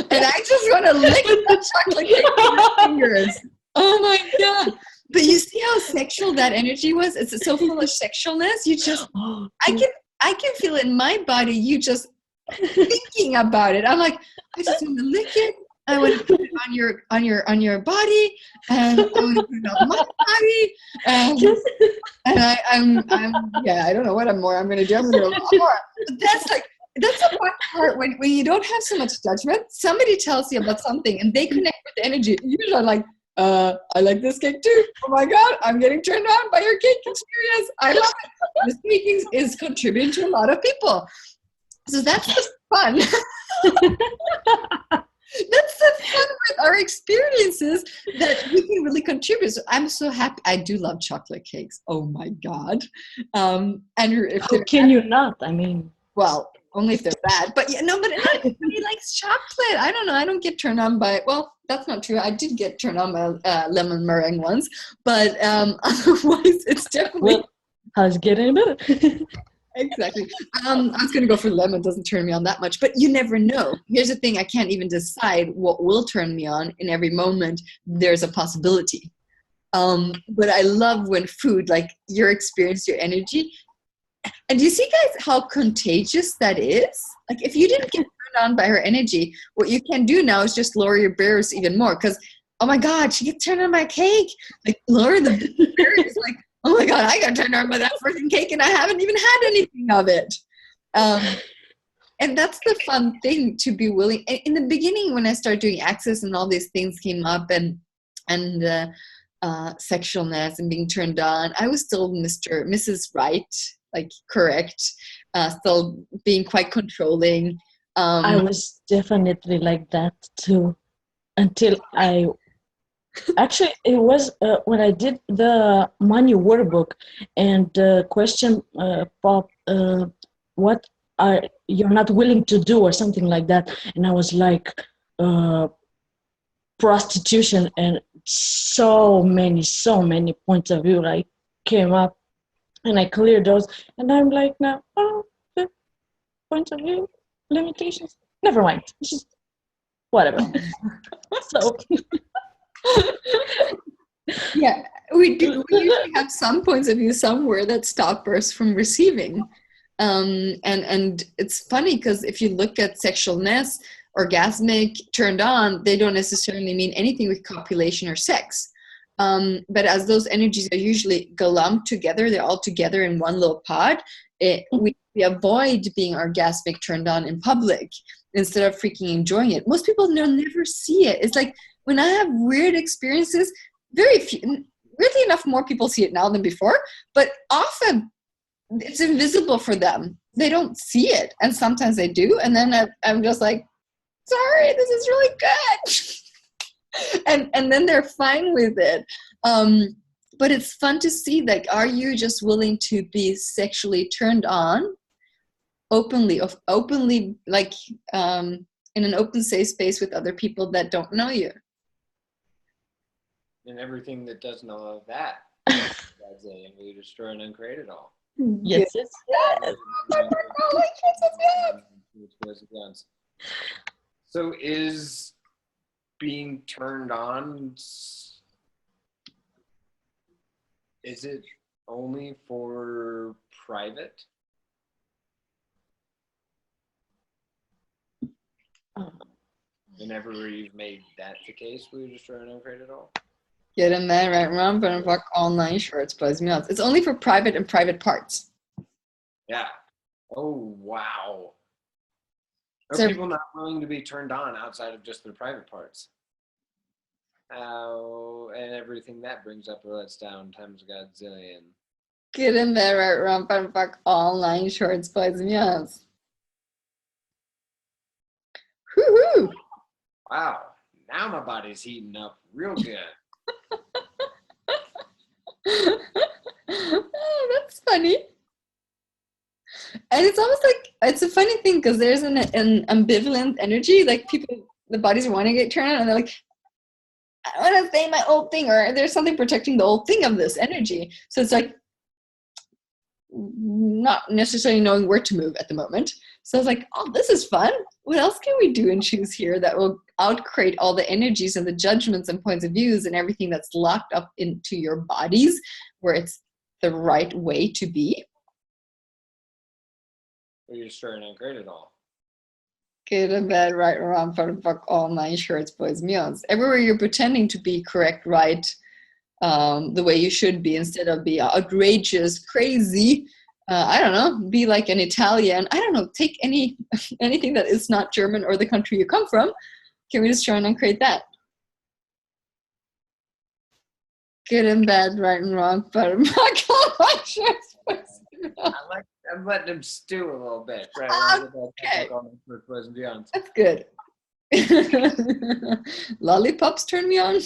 And I just want to lick that chocolate cake with my fingers. Oh my god. But you see how sexual that energy was? It's so full of sexualness. You just I can feel it in my body. You just thinking about it. I'm like, I just want to lick it. I want to put it on your body, and I want to put it on my body, and I don't know what I'm going to do. I'm going to do a lot more. But that's the fun part when you don't have so much judgment. Somebody tells you about something and they connect with the energy. You're like, I like this cake too. Oh my God, I'm getting turned on by your cake experience. I love it. This cake is contributing to a lot of people. So that's the fun. That's the fun with our experiences, that we can really contribute. So I'm so happy. I do love chocolate cakes. Oh my God. And how can you not? I mean, well, only if they're bad. But yeah, no, but everybody likes chocolate. I don't know. I don't get turned on by, well, that's not true. I did get turned on by lemon meringue once, but otherwise it's definitely. Well, how's it getting better? Exactly. I was going to go for lemon. Doesn't turn me on that much, but you never know. Here's the thing. I can't even decide what will turn me on. In every moment, there's a possibility. But I love when food, like your experience, your energy. And do you see, guys, how contagious that is? Like, if you didn't get turned on by her energy, what you can do now is just lower your barriers even more. Because, oh my God, she gets turned on by cake. Like, lower the barriers. Like, oh my God, I got turned on by that freaking cake and I haven't even had anything of it. And that's the fun thing, to be willing. In the beginning, when I started doing Access and all these things came up, and sexualness and being turned on, I was still Mrs. Right, like correct, still being quite controlling. I was definitely like that too, until actually, it was when I did the money workbook, and the question popped, what are you're not willing to do, or something like that. And I was like, prostitution. And so many points of view like came up, and I cleared those, and I'm like now, oh, the points of view, limitations, never mind, it's just whatever. So Yeah, we do. We usually have some points of view somewhere that stop us from receiving. And it's funny because if you look at sexualness, orgasmic, turned on, they don't necessarily mean anything with copulation or sex. But as those energies are usually lumped together, they're all together in one little pod. We avoid being orgasmic turned on in public instead of freaking enjoying it. Most people never see it. It's like when I have weird experiences, very few, weirdly enough, more people see it now than before, but often it's invisible for them. They don't see it, and sometimes they do, and then I'm just like, sorry, this is really good. and then they're fine with it. But it's fun to see, like, are you just willing to be sexually turned on openly, like in an open safe space with other people that don't know you? And everything that doesn't know that. That's it. And we destroy and uncreate it all. yes. So is being turned on, is it only for private? Whenever you've made that the case, will you destroy and uncreate it all? Get in there, right, Ron? But fuck all 9 shorts, buzz me out. It's only for private and private parts. Yeah. Oh, wow. Are So- people not willing to be turned on outside of just their private parts? And everything that brings up or lets down times a godzillion. Get in there, right, Ron? But fuck all 9 shorts, buzz me out. Woohoo! Wow. Now my body's heating up real good. Oh, that's funny. And it's almost like, it's a funny thing because there's an ambivalent energy, like people, the bodies want to get turned on and they're like, I want to say my old thing, or there's something protecting the old thing of this energy. So it's like not necessarily knowing where to move at the moment. So I was like, oh, this is fun. What else can we do and choose here that will outcreate all the energies and the judgments and points of views and everything that's locked up into your bodies where it's the right way to be? Or you destroy and uncreate it all. Get in bed, right, around, fuck all 9 shorts, boys, meals. Everywhere you're pretending to be correct, right, the way you should be, instead of be outrageous, crazy. I don't know, be like an Italian. I don't know, take anything that is not German or the country you come from. Can we just try and create that? Good and bad, right and wrong, but I'm not going I'm letting him stew a little bit. Right? Okay. Beyond. That's good. Lollipops turn me on.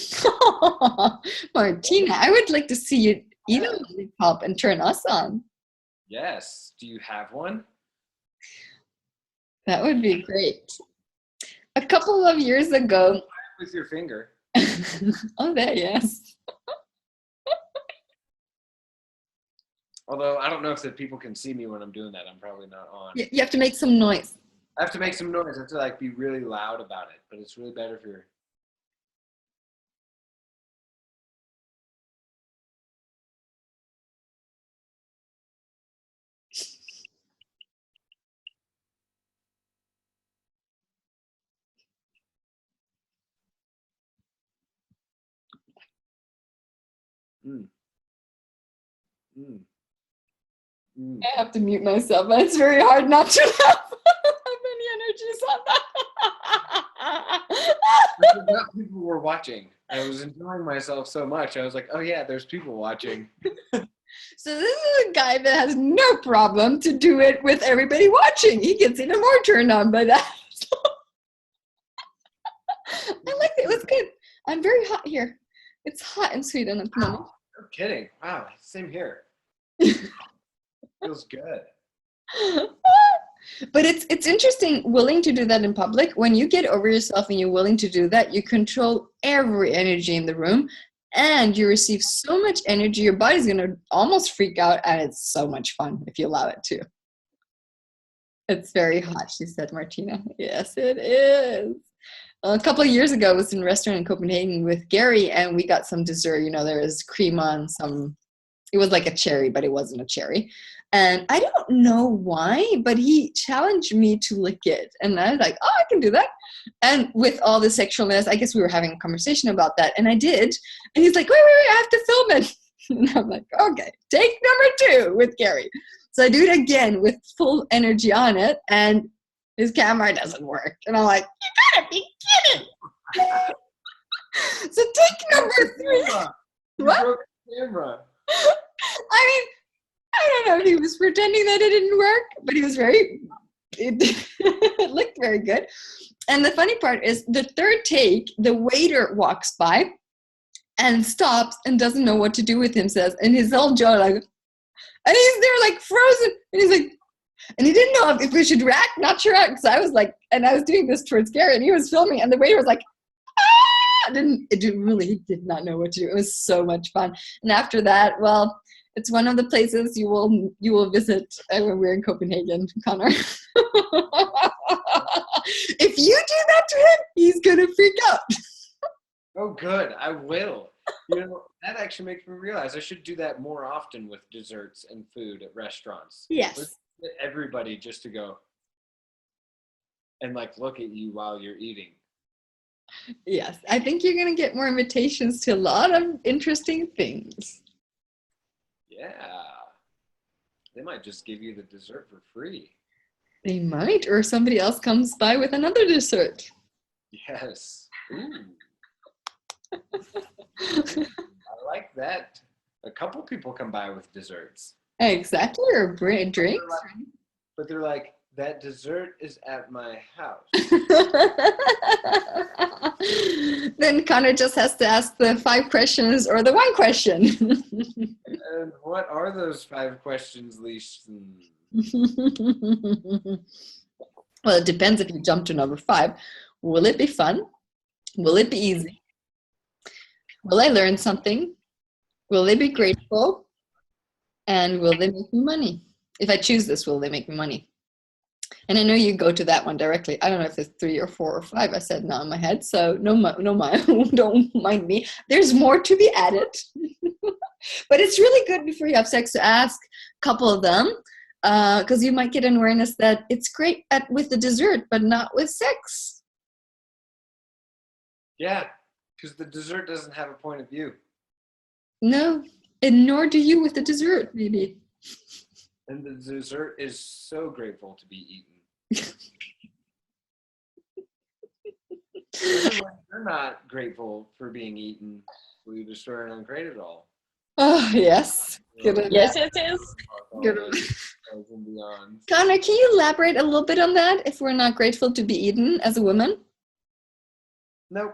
Martina, I would like to see you eat a lollipop and turn us on. Yes. Do you have one? That would be great. A couple of years ago. With your finger. Oh, there, yes. Although I don't know if the people can see me when I'm doing that. I'm probably not on. You have to make some noise. I have to make some noise. I have to like be really loud about it. But it's really better if you're. Mm. Mm. Mm. I have to mute myself, but it's very hard not to have many energies on that. I forgot people were watching. I was enjoying myself so much. I was like, oh yeah, there's people watching. So this is a guy that has no problem to do it with everybody watching. He gets even more turned on by that. I liked it. It was good. I'm very hot here. It's hot in Sweden at the moment. No kidding. Wow, same here. Feels good. But it's interesting, willing to do that in public. When you get over yourself and you're willing to do that, you control every energy in the room and you receive so much energy, your body's going to almost freak out, and it's so much fun if you allow it to. It's very hot, she said, Martina. Yes, it is. A couple of years ago, I was in a restaurant in Copenhagen with Gary, and we got some dessert. You know, there was cream on some, it was like a cherry, but it wasn't a cherry. And I don't know why, but he challenged me to lick it. And I was like, oh, I can do that. And with all the sexualness, I guess we were having a conversation about that. And I did. And he's like, wait, I have to film it. And I'm like, okay, take number 2 with Gary. So I do it again with full energy on it. And his camera doesn't work. And I'm like, you gotta be kidding. So take number 3. What? Broke the camera. I mean, I don't know if he was pretending that it didn't work, but he was it looked very good. And the funny part is the third take, the waiter walks by and stops and doesn't know what to do with himself. And his whole jaw like, and he's there like frozen. And he's like, and he didn't know if we should react, not sure. Because I was like, and I was doing this towards Gary and he was filming and the waiter was like, ah! He did not know what to do. It was so much fun. And after that, well, it's one of the places you will visit when we're in Copenhagen, Connor. If you do that to him, he's going to freak out. Oh, good. I will. You know, that actually makes me realize I should do that more often with desserts and food at restaurants. Yes. Let's get everybody just to go and like look at you while you're eating. Yes. I think you're going to get more invitations to a lot of interesting things. Yeah. They might just give you the dessert for free. They might, or somebody else comes by with another dessert. Yes. Ooh. I like that. A couple people come by with desserts. Exactly, or drinks. But they're like, that dessert is at my house. Then Connor just has to ask the 5 questions or the 1 question. And what are those 5 questions, Lisen? Well, it depends if you jump to number 5. Will it be fun? Will it be easy? Will I learn something? Will they be grateful? And will they make me money? If I choose this, will they make me money? And I know you go to that one directly. I don't know if it's 3 or 4 or 5. I said no in my head, so don't mind me. There's more to be added. But it's really good before you have sex to ask a couple of them, because you might get an awareness that it's great with the dessert, but not with sex. Yeah, because the dessert doesn't have a point of view. No, and nor do you with the dessert, maybe. And the dessert is so grateful to be eaten. You're not grateful for being eaten. Will you destroy and uncreate it all? Oh, yes. Yes, it is. And beyond. Connor, can you elaborate a little bit on that? If we're not grateful to be eaten as a woman? Nope.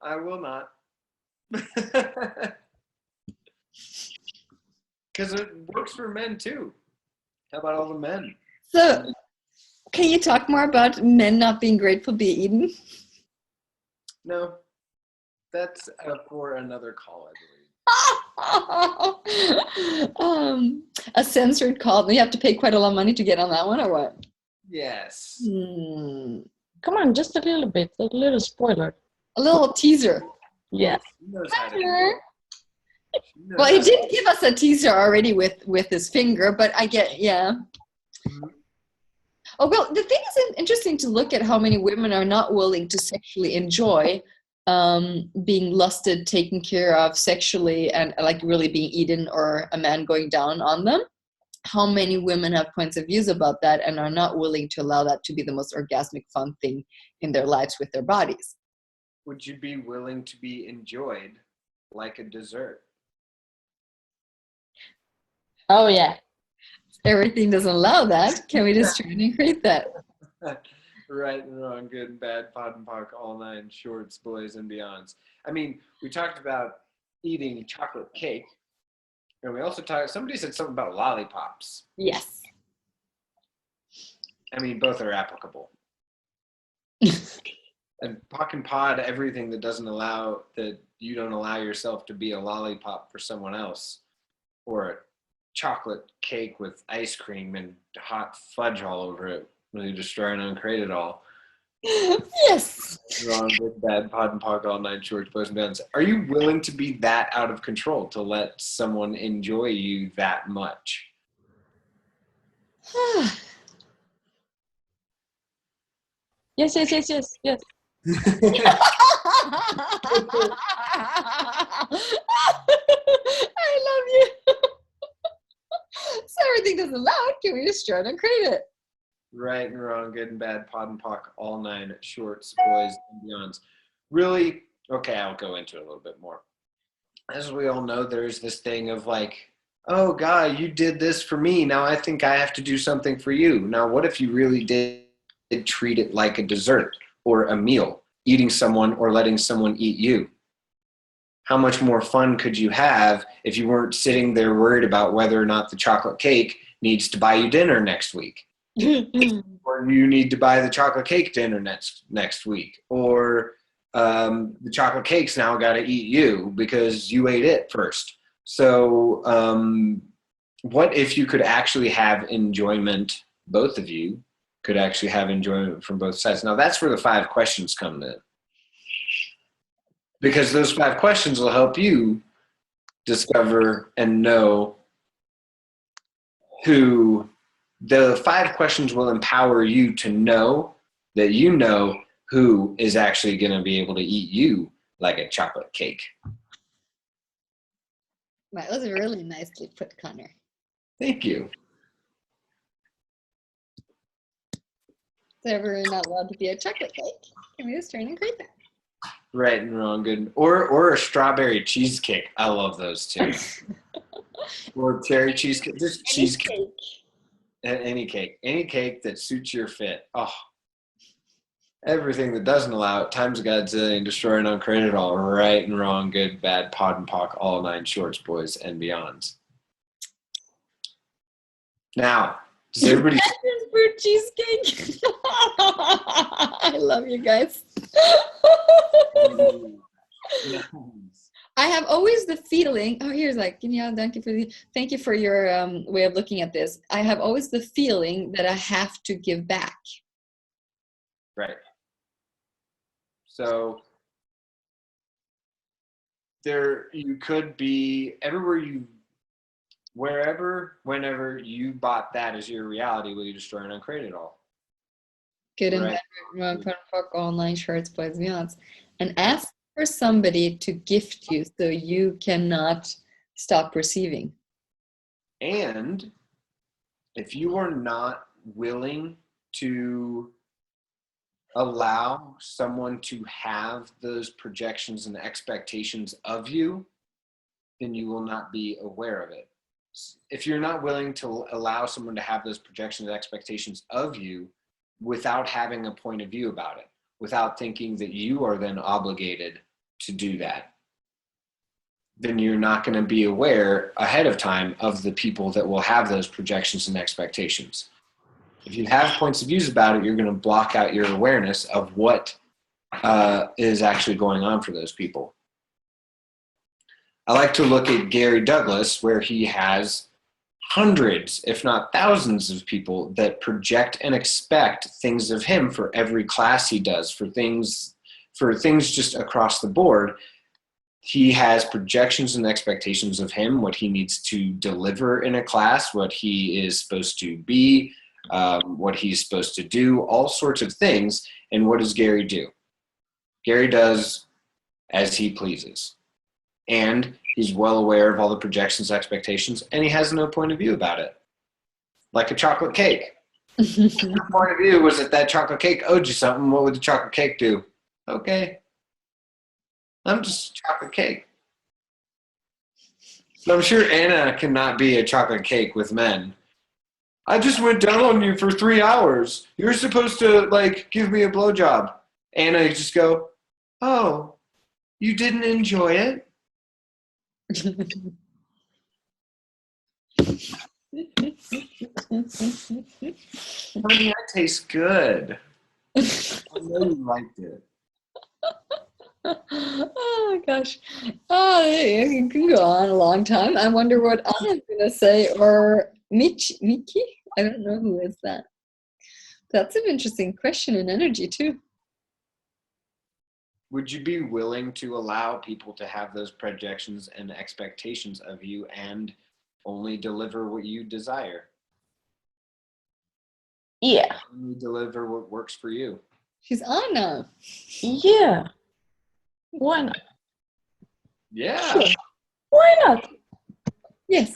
I will not. Because it works for men too. How about all the men? So, can you talk more about men not being grateful to be eaten? No. That's for another call, I believe. A censored call. You have to pay quite a lot of money to get on that one, or what? Yes. Come on, just a little bit, a little spoiler. A little teaser. Yeah. She knows how to do it. Well, he did give us a teaser already with his finger, but I get, yeah. Mm-hmm. Oh, well, the thing is interesting to look at how many women are not willing to sexually enjoy being lusted, taken care of sexually, and like really being eaten, or a man going down on them. How many women have points of views about that and are not willing to allow that to be the most orgasmic, fun thing in their lives with their bodies? Would you be willing to be enjoyed like a dessert? Oh, yeah. Everything doesn't allow that. Can we just try and create that? Right and wrong, good and bad, pod and pock, all 9 shorts, boys and beyonds. I mean, we talked about eating chocolate cake, and we also talked, somebody said something about lollipops. Yes. I mean, both are applicable. And pock and pod everything that you don't allow yourself to be a lollipop for someone else, or a chocolate cake with ice cream and hot fudge all over it. Really destroy and uncreate it all. Yes. Wrong, good, bad, pod and pock, all nine shorts, boys and beyonds. Are you willing to be that out of control to let someone enjoy you that much? Yes. I love you. So everything that's allowed, can we destroy it and create it? Right and wrong, good and bad, pod and pock, all nine shorts, boys and beyonds. Really, okay, I'll go into it a little bit more. As we all know, there's this thing of like, oh, God, you did this for me. Now I think I have to do something for you. Now, what if you really did treat it like a dessert or a meal, eating someone or letting someone eat you? How much more fun could you have if you weren't sitting there worried about whether or not the chocolate cake needs to buy you dinner next week? Or you need to buy the chocolate cake dinner next week, or the chocolate cake's now got to eat you because you ate it first. So what if you could actually have enjoyment, both of you could actually have enjoyment from both sides? Now that's where the 5 questions come in, because those 5 questions will help you discover and know who. The 5 questions will empower you to know that you know who is actually going to be able to eat you like a chocolate cake. That was really nicely put, Connor. Thank you. So we're not allowed to be a chocolate cake. Can we just try and create that? Right and wrong, good. Or a strawberry cheesecake. I love those too. Or cherry cheesecake. Just cheesecake. Any cake that suits your fit. Oh, everything that doesn't allow it, times a godzillion, destroy and uncreate it all. Right and wrong, good, bad, pod and pock, all nine shorts, boys and beyonds. Now, does everybody fruit cheesecake? I love you guys. I have always the feeling, here's like, yeah, thank you for your way of looking at this. I have always the feeling that I have to give back. Right. So you could be whenever you bought that as your reality, will you destroy and uncreate it all? Good and bad, online shorts, boys and beyonds. And ask for somebody to gift you so you cannot stop receiving. And if you are not willing to allow someone to have those projections and expectations of you, then you will not be aware of it. If you're not willing to allow someone to have those projections and expectations of you without having a point of view about it, without thinking that you are then obligated to do that, then you're not going to be aware ahead of time of the people that will have those projections and expectations. If you have points of views about it, you're going to block out your awareness of what is actually going on for those people. I like to look at Gary Douglas, where he has hundreds, if not thousands of people that project and expect things of him for every class he does, for things just across the board. He has projections and expectations of him, what he needs to deliver in a class, what he is supposed to be, what he's supposed to do, all sorts of things. And what does Gary do? Gary does as he pleases. And he's well aware of all the projections, expectations, and he has no point of view about it. Like a chocolate cake. Your point of view was that chocolate cake owed you something. What would the chocolate cake do? Okay. I'm just chocolate cake. So I'm sure Anna cannot be a chocolate cake with men. I just went down on you for 3 hours. You're supposed to, give me a blowjob. Anna just go, oh, you didn't enjoy it? Honey, that tastes good. I know you liked it. Oh gosh. Oh, you can go on a long time. I wonder what Anna's gonna say, or Miki? I don't know who is that. That's an interesting question and energy too. Would you be willing to allow people to have those projections and expectations of you and only deliver what you desire? Yeah. Only deliver what works for you. She's Anna. Yeah. Why not? Yeah. Sure. Why not? Yes.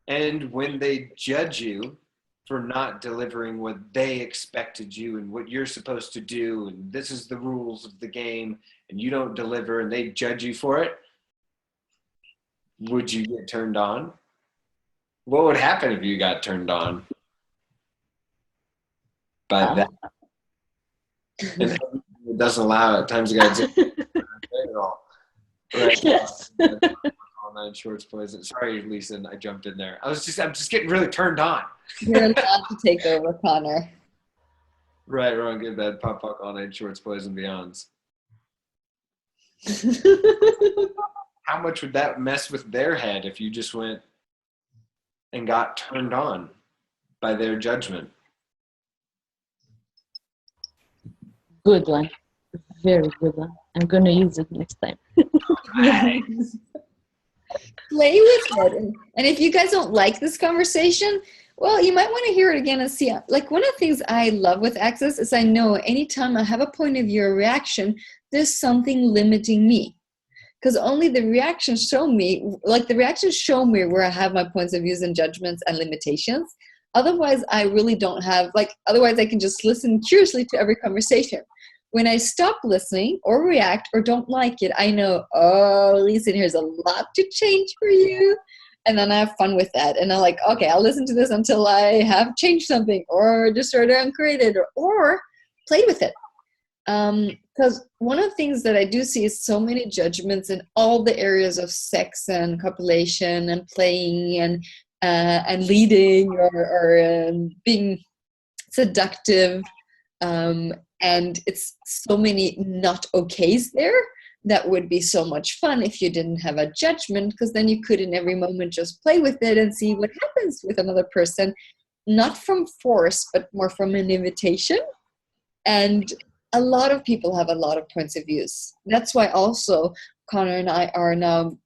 And when they judge you for not delivering what they expected you and what you're supposed to do, and this is the rules of the game, and you don't deliver and they judge you for it, would you get turned on? What would happen if you got turned on by that? And it doesn't allow it. Times you got to do it all. Right. Yes. All nine shorts poison. Sorry, Lisen, I jumped in there. I'm just getting really turned on. You're allowed to take over, Connor. Right, wrong, good, bad, pop, pop, all nine shorts, poison, beyonds. How much would that mess with their head if you just went and got turned on by their judgment? Good one. Very good one. I'm going to use it next time. Right. Play with it. And if you guys don't like this conversation, well, you might want to hear it again and see. Like, one of the things I love with Access is I know anytime I have a point of view or reaction, there's something limiting me. Because only the reactions show me, like the reactions show me where I have my points of views and judgments and limitations. Otherwise, I really don't have, otherwise I can just listen curiously to every conversation. When I stop listening or react or don't like it, I know, oh, Lisa, here's a lot to change for you. And then I have fun with that. And I'm like, okay, I'll listen to this until I have changed something or destroyed or uncreated or play with it. Because one of the things that I do see is so many judgments in all the areas of sex and copulation and playing and leading or being seductive. And it's so many not okays there. That would be so much fun if you didn't have a judgment, because then you could in every moment just play with it and see what happens with another person, not from force, but more from an invitation. And a lot of people have a lot of points of views. That's why also Connor and I are now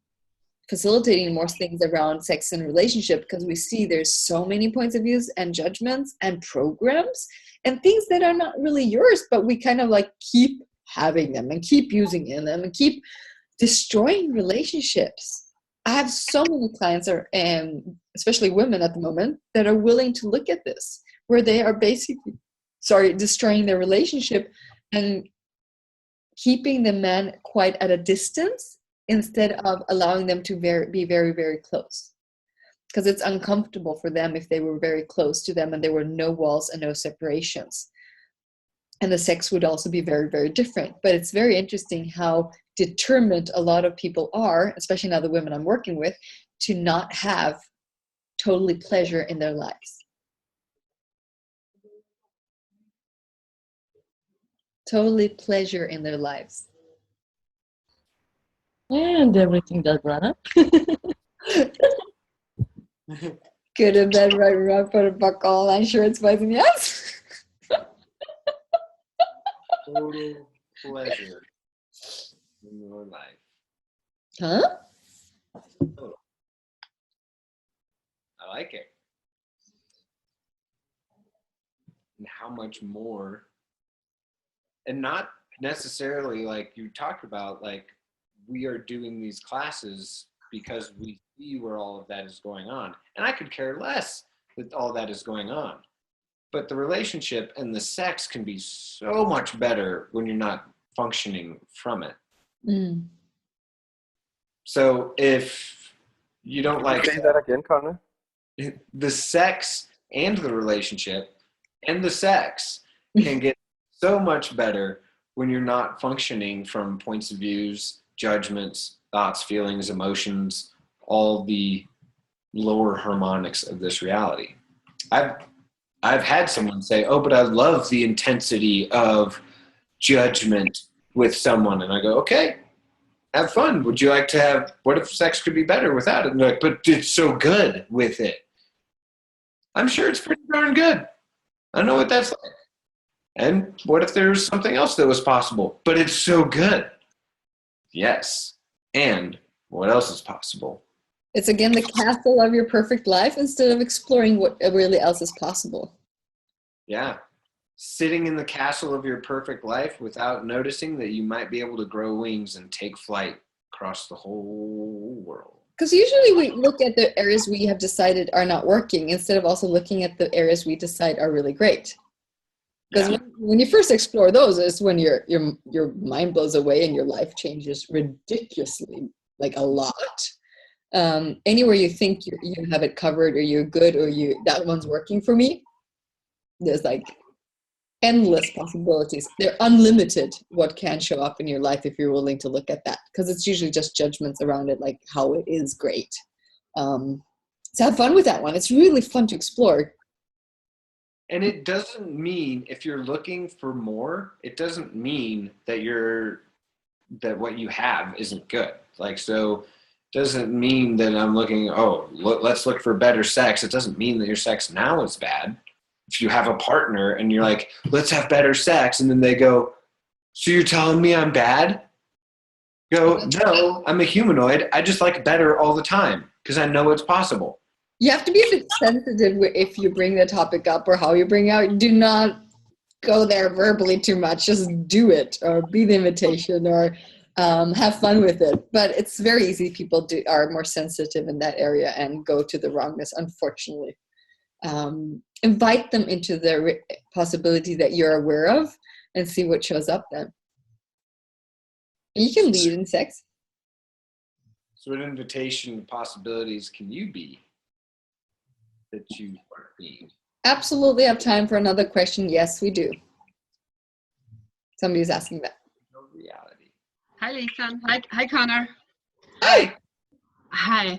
facilitating more things around sex and relationship, because we see there's so many points of views and judgments and programs and things that are not really yours, but we kind of like keep having them and keep using them and keep destroying relationships. I have so many clients, especially women at the moment, that are willing to look at this, where they are basically, destroying their relationship and keeping the man quite at a distance instead of allowing them to be very, very close. Because it's uncomfortable for them if they were very close to them and there were no walls and no separations. And the sex would also be very, very different. But it's very interesting how determined a lot of people are, especially now the women I'm working with, to not have totally pleasure in their lives. Totally pleasure in their lives. And everything that brought up. Good and bad, right, wrong, put a buck all on shorts, boys and yes. Total pleasure in your life. Huh? Total. I like it. And how much more, and not necessarily like you talked about, like we are doing these classes because we see where all of that is going on. And I could care less that all that is going on. But the relationship and the sex can be so much better when you're not functioning from it. Mm. So if you don't like say that again, Connor, the sex and the relationship and the sex can get so much better when you're not functioning from points of views, judgments, thoughts, feelings, emotions, all the lower harmonics of this reality. I've had someone say, oh, but I love the intensity of judgment with someone. And I go, okay, have fun. Would you like to have, what if sex could be better without it? And they're like, but it's so good with it. I'm sure it's pretty darn good. I know what that's like. And what if there's something else that was possible? But it's so good. Yes. And what else is possible? It's again the castle of your perfect life instead of exploring what really else is possible. Yeah. Sitting in the castle of your perfect life without noticing that you might be able to grow wings and take flight across the whole world. Because usually we look at the areas we have decided are not working instead of also looking at the areas we decide are really great. Because when you first explore those is when your mind blows away and your life changes ridiculously, like a lot. Anywhere you think you have it covered or you're good or that one's working for me, there's like endless possibilities. They're unlimited what can show up in your life if you're willing to look at that, because it's usually just judgments around it, like how it is great. So have fun with that one. It's really fun to explore. And it doesn't mean, if you're looking for more, it doesn't mean that what you have isn't good. Like, so doesn't mean that I'm looking, let's look for better sex. It doesn't mean that your sex now is bad. If you have a partner and you're like, let's have better sex, and then they go, so you're telling me I'm bad? Go, no, I'm a humanoid. I just like better all the time because I know it's possible. You have to be a bit sensitive if you bring the topic up or how you bring it out. Do not go there verbally too much. Just do it, or be the invitation, or have fun with it. But it's very easy. People are more sensitive in that area and go to the wrongness, unfortunately. Invite them into the possibility that you're aware of and see what shows up then. And you can lead in sex. So what invitation possibilities can you be that you are being? Absolutely have time for another question. Yes, we do. Somebody's asking that. No reality. Hi, Lisen. Hi, Connor. Hi. Hi.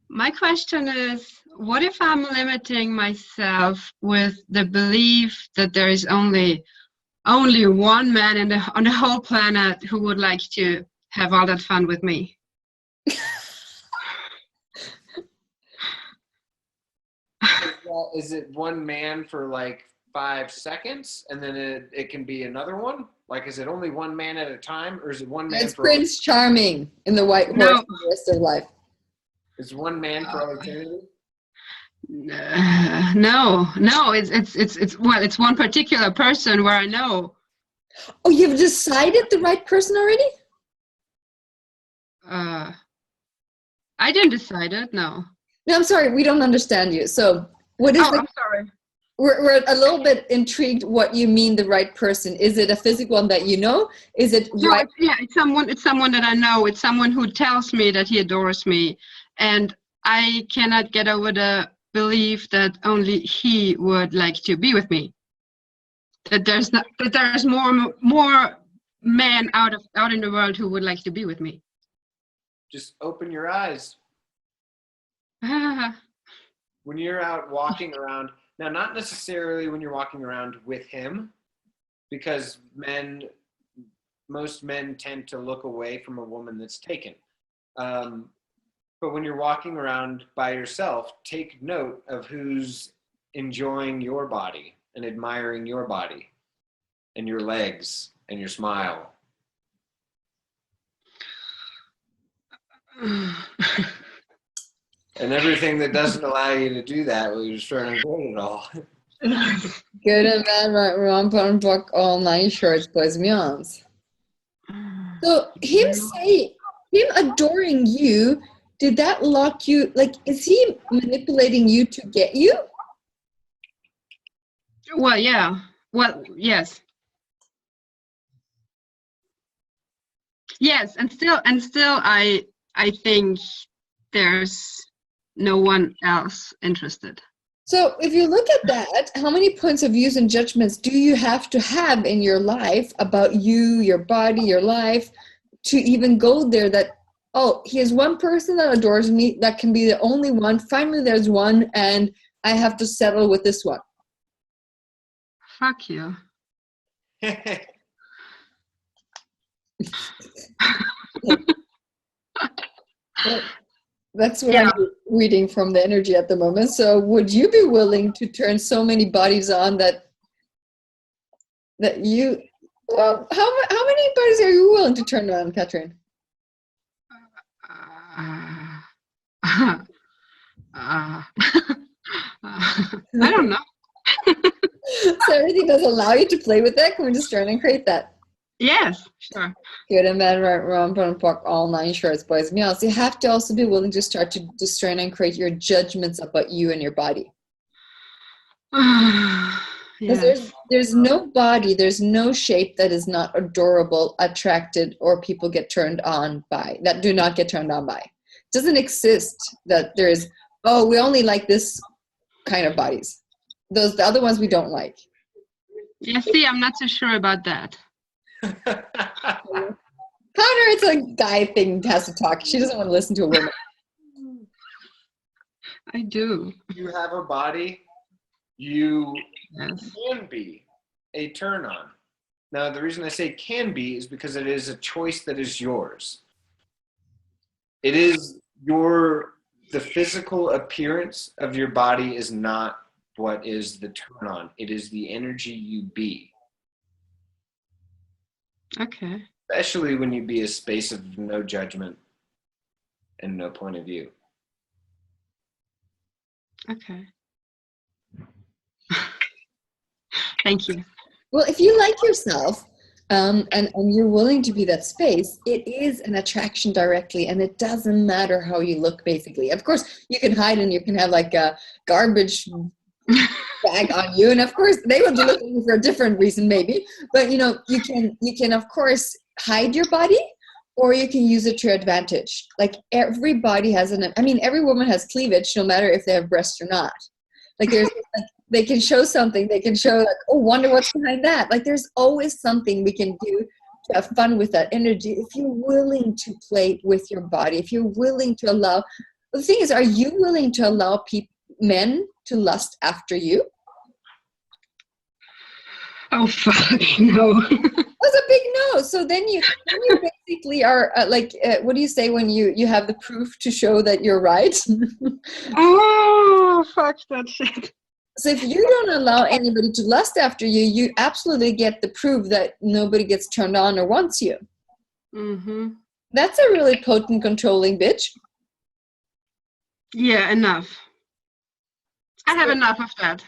My question is, what if I'm limiting myself with the belief that there is only one man on the whole planet who would like to have all that fun with me? Well, is it one man for like 5 seconds and then it can be another one? Like, is it only one man at a time, or is it one man It's for Prince Charming in the White Horse for the rest of life. Is one man for all eternity? No. It's one particular person where I know. Oh, you've decided the right person already? I didn't decide it. No. No, I'm sorry. We don't understand you. So what is I'm sorry. We're a little bit intrigued what you mean the right person. Is it a physical one that you know? Is it right? It's someone that I know. It's someone who tells me that he adores me. And I cannot get over the belief that only he would like to be with me. That there's more men out in the world who would like to be with me. Just open your eyes. When you're out walking around, now not necessarily when you're walking around with him, because most men tend to look away from a woman that's taken. But when you're walking around by yourself, take note of who's enjoying your body and admiring your body and your legs and your smile. And everything that doesn't allow you to do that, well, you're just trying to avoid it all. Good and bad, right, wrong, bottom, book, all 9 shorts, boys, meons. So him adoring you, did that lock you, like, is he manipulating you to get you? Well, yeah. Well, yes. Yes, and still I think there's no one else interested. So if you look at that, how many points of views and judgments do you have to have in your life about you, your body, your life, to even go there that oh, here's one person that adores me. That can be the only one. Finally, there's one, and I have to settle with this one. Fuck you. That's what Yeah. I'm reading from the energy at the moment. So would you be willing to turn so many bodies on that you, well, how many bodies are you willing to turn on, Catherine? I don't know. So everything does allow you to play with that. Can we just turn and create that? Yes, sure. Good and bad, right, wrong, front and back, all 9 shorts, boys and meows. You have to also be willing to start to discern and create your judgments about you and your body. Because Yes. there's no body, there's no shape that is not adorable, attracted, or people get turned on by, that do not get turned on by. It doesn't exist that there's, oh, we only like this kind of bodies. The other ones we don't like. Yeah, see, I'm not so sure about that. Connor, it's a guy thing, has to talk. She doesn't want to listen to a woman. I do. You have a body, you Yes. can be a turn on. Now, the reason I say can be is because it is a choice that is yours. It is the physical appearance of your body is not what is the turn on. It is the energy you be. Okay. Especially when you be a space of no judgment and no point of view. Okay. Thank you. Well, if you like yourself and you're willing to be that space, it is an attraction directly, and it doesn't matter how you look, basically. Of course, you can hide and you can have like a garbage bag on you, and of course, they will be looking for a different reason, maybe. But you know, you can of course hide your body, or you can use it to your advantage. Like everybody has every woman has cleavage, no matter if they have breasts or not. Like there's like, they can show something, they can show like, oh, wonder what's behind that. Like there's always something we can do to have fun with that energy if you're willing to play with your body, if you're willing to allow. The thing is, are you willing to allow men to lust after you? Oh, fuck, no. That's a big no. So then you basically are what do you say when you have the proof to show that you're right? Oh, fuck that shit. So if you don't allow anybody to lust after you, you absolutely get the proof that nobody gets turned on or wants you. Mm-hmm. That's a really potent, controlling bitch. Yeah, enough. I have enough of that.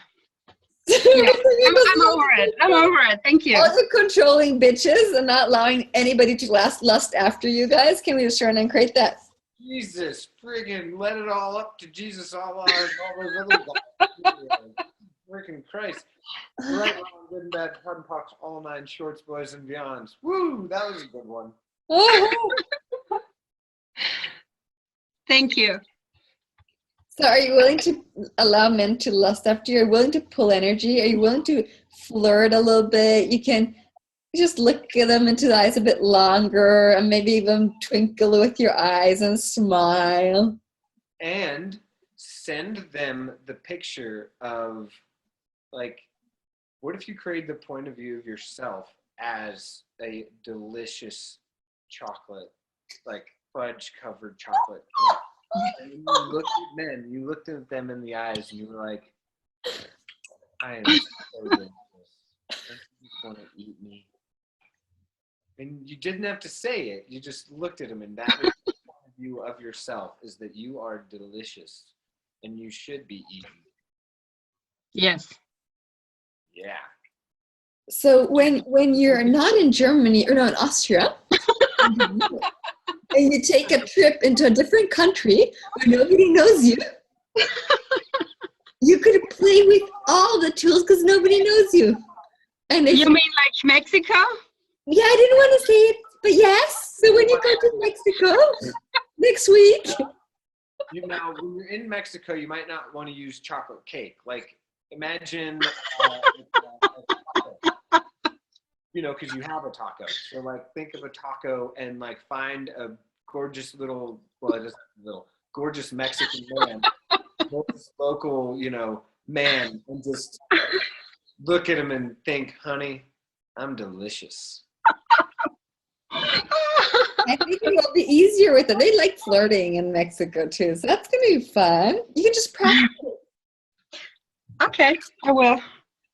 Yeah. I'm over it. I'm over it. Thank you. Also controlling bitches and not allowing anybody to lust after you guys. Can we just try and create that? Jesus, friggin' let it all up to Jesus, all those other guys. Freaking Christ. Right, wrong, good and bad, pardon, pox, all 9 shorts, boys and beyonds. Woo, that was a good one. Oh. Thank you. So are you willing to allow men to lust after you? Are you willing to pull energy? Are you willing to flirt a little bit? You can just look at them into the eyes a bit longer and maybe even twinkle with your eyes and smile. And send them the picture of, like, what if you create the point of view of yourself as a delicious chocolate, like fudge-covered chocolate cake? And you looked at men, you looked at them in the eyes, and you were like, I am so delicious. I just want to eat me. And you didn't have to say it. You just looked at them, and that was the point of view of yourself, is that you are delicious, and you should be eaten. Yes. Yeah. So when you're not in Germany or not in Austria, and you take a trip into a different country where nobody knows you, you could play with all the tools because nobody knows you. And You mean like Mexico? Yeah, I didn't want to say it, but yes. So when you go to Mexico next week. Now, when you're in Mexico, you might not want to use chocolate cake. Like, imagine, because you have a taco. So, like, think of a taco and, like, find a gorgeous little, well, just little, gorgeous Mexican man, this local, man, and just look at him and think, honey, I'm delicious. I think it will be easier with them. They like flirting in Mexico too, so that's gonna be fun. You can just practice. Okay, I will.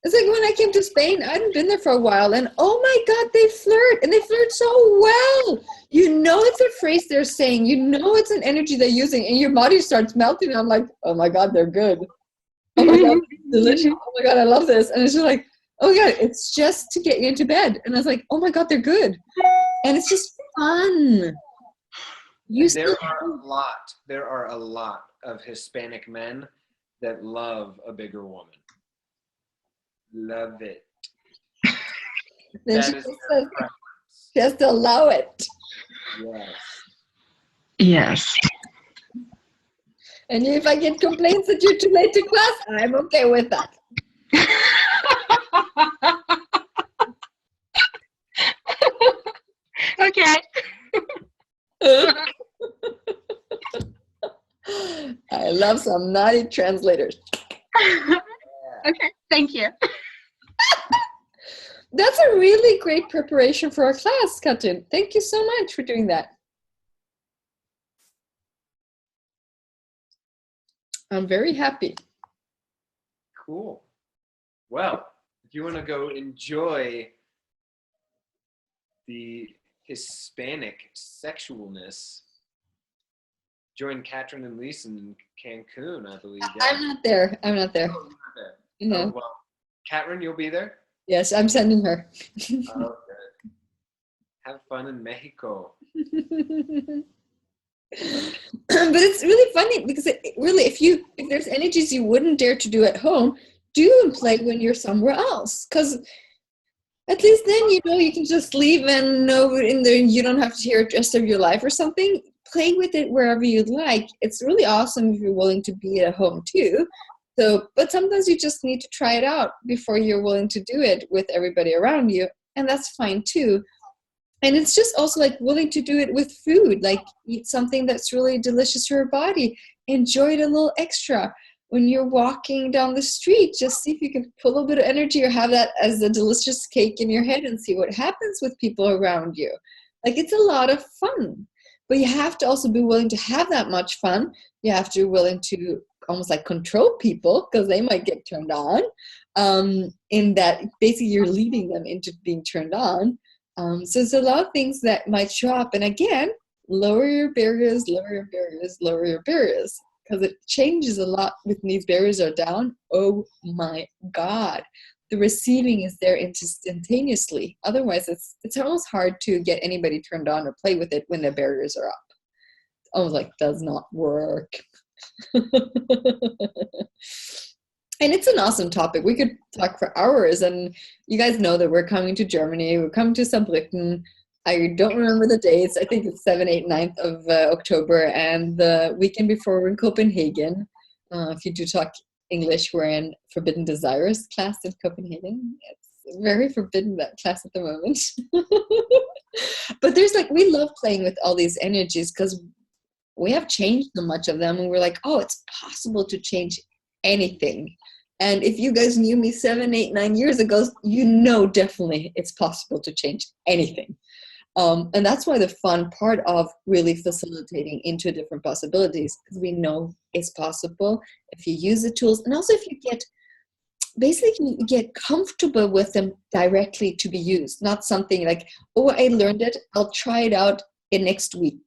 It's like when I came to Spain, I hadn't been there for a while, and oh my God, they flirt, and they flirt so well. You know it's a phrase they're saying. You know it's an energy they're using, and your body starts melting. And I'm like, oh my God, they're good. Oh my God, delicious. Oh my God, I love this. And it's just like, oh my God, it's just to get you into bed. And I was like, oh my God, they're good. And it's just fun. There are a lot of Hispanic men that love a bigger woman. Love it. Then That she is just their says, preference. she has to allow it. Yes. Yes. And if I get complaints that you're too late to class, I'm okay with that. Okay. I love some naughty translators. Okay, thank you. That's a really great preparation for our class, Katrin. Thank you so much for doing that. I'm very happy. Cool. Well, if you want to go enjoy the Hispanic sexualness, join Katrin and Lisen in Cancun, I believe. Yeah. I'm not there. I'm not there. Oh, you're not there. No. Oh, well, Katrin, you'll be there? Yes, I'm sending her. Oh, good. Have fun in Mexico. But it's really funny because really, if there's energies you wouldn't dare to do at home, do and play when you're somewhere else. Because at least then you can just leave and know in there you don't have to hear it the rest of your life or something. Play with it wherever you'd like. It's really awesome if you're willing to be at home too. So, but sometimes you just need to try it out before you're willing to do it with everybody around you, and that's fine too. And it's just also like willing to do it with food, like eat something that's really delicious for your body. Enjoy it a little extra. When you're walking down the street, just see if you can pull a little bit of energy or have that as a delicious cake in your head and see what happens with people around you. Like it's a lot of fun, but you have to also be willing to have that much fun. You have to be willing to almost like control people because they might get turned on, in that basically you're leading them into being turned on. So there's a lot of things that might show up. And again, lower your barriers, lower your barriers, lower your barriers, because it changes a lot when these barriers are down. Oh my God. The receiving is there instantaneously. Otherwise, it's almost hard to get anybody turned on or play with it when the barriers are up. It's almost like does not work. And it's an awesome topic. We could talk for hours, and you guys know that we're coming to Germany. We're coming to Saarbrücken. I don't remember the dates. I think it's 7th, 8th, 9th of October, and the weekend before we're in Copenhagen. If you do talk English, we're in Forbidden Desires class in Copenhagen. It's very forbidden, that class at the moment. But we love playing with all these energies because we have changed so much of them, and we're like, oh, it's possible to change anything. And if you guys knew me 7, 8, 9 years ago, you know definitely it's possible to change anything. And that's why the fun part of really facilitating into different possibilities, because we know it's possible if you use the tools, and also if you get comfortable with them directly to be used, not something like, oh, I learned it, I'll try it out in next week.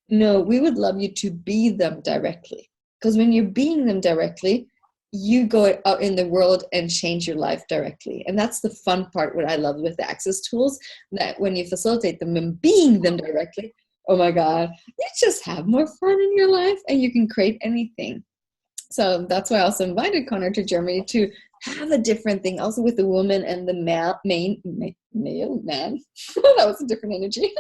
No, we would love you to be them directly, because when you're being them directly, you go out in the world and change your life directly. And that's the fun part, what I love with the Access tools, that when you facilitate them and being them directly, oh my God, you just have more fun in your life and you can create anything. So that's why I also invited Connor to Germany to have a different thing, also with the woman and the male man. That was a different energy.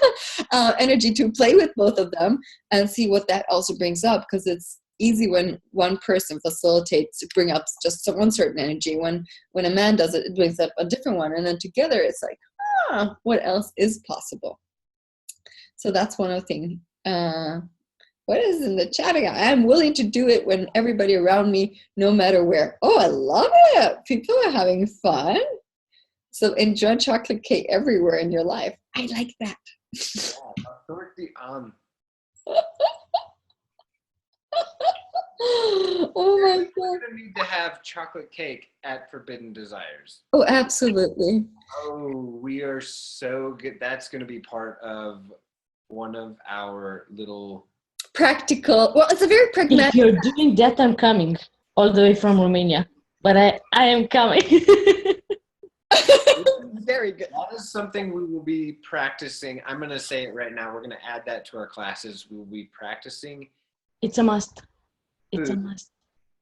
Energy to play with both of them and see what that also brings up, because it's easy when one person facilitates to bring up just one certain energy. When a man does it, it brings up a different one, and then together it's like, what else is possible? So that's one of the things What is in the chat again? I'm willing to do it when everybody around me, no matter where. Oh, I love it. People are having fun. So enjoy chocolate cake everywhere in your life. I like that. Yeah, authority on. Oh my God. We're going to need to have chocolate cake at Forbidden Desires. Oh, absolutely. Oh, we are so good. That's going to be part of one of our little... Practical. Well, it's a very If pragmatic. you're doing that, I'm coming all the way from Romania. But I am coming. Very good. That is something we will be practicing. I'm going to say it right now. We're going to add that to our classes. We will be practicing. It's a must. It's a Food. must.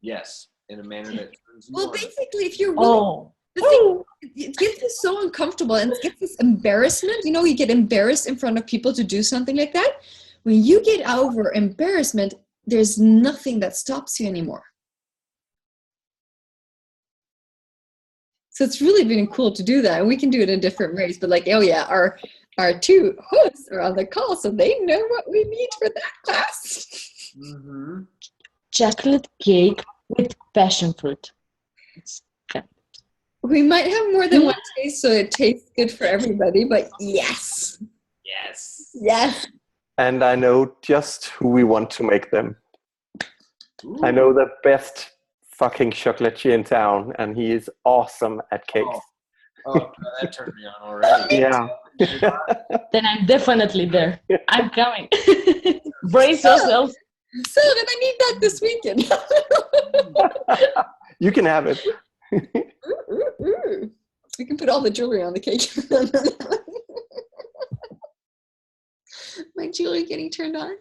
Yes, in a manner that turns you Well, on. basically, if you're willing, Oh. the thing, it gets us so uncomfortable and it gets this embarrassment. You know, you get embarrassed in front of people to do something like that. When you get over embarrassment, there's nothing that stops you anymore. So it's really been cool to do that. And we can do it in different ways. But like, oh yeah, our two hosts are on the call, so they know what we need for that class. Mm-hmm. Chocolate cake with passion fruit. It's good. We might have more than one taste, so it tastes good for everybody. But yes, Yes. yes. And I know just who we want to make them. Ooh. I know the best fucking chocolatier in town, and he is awesome at cakes. Oh, that turned me on already. Yeah. Then I'm definitely there. I'm coming. Brace yourselves. So then I need that this weekend. You can have it. Ooh. We can put all the jewelry on the cake. My jewelry getting turned on.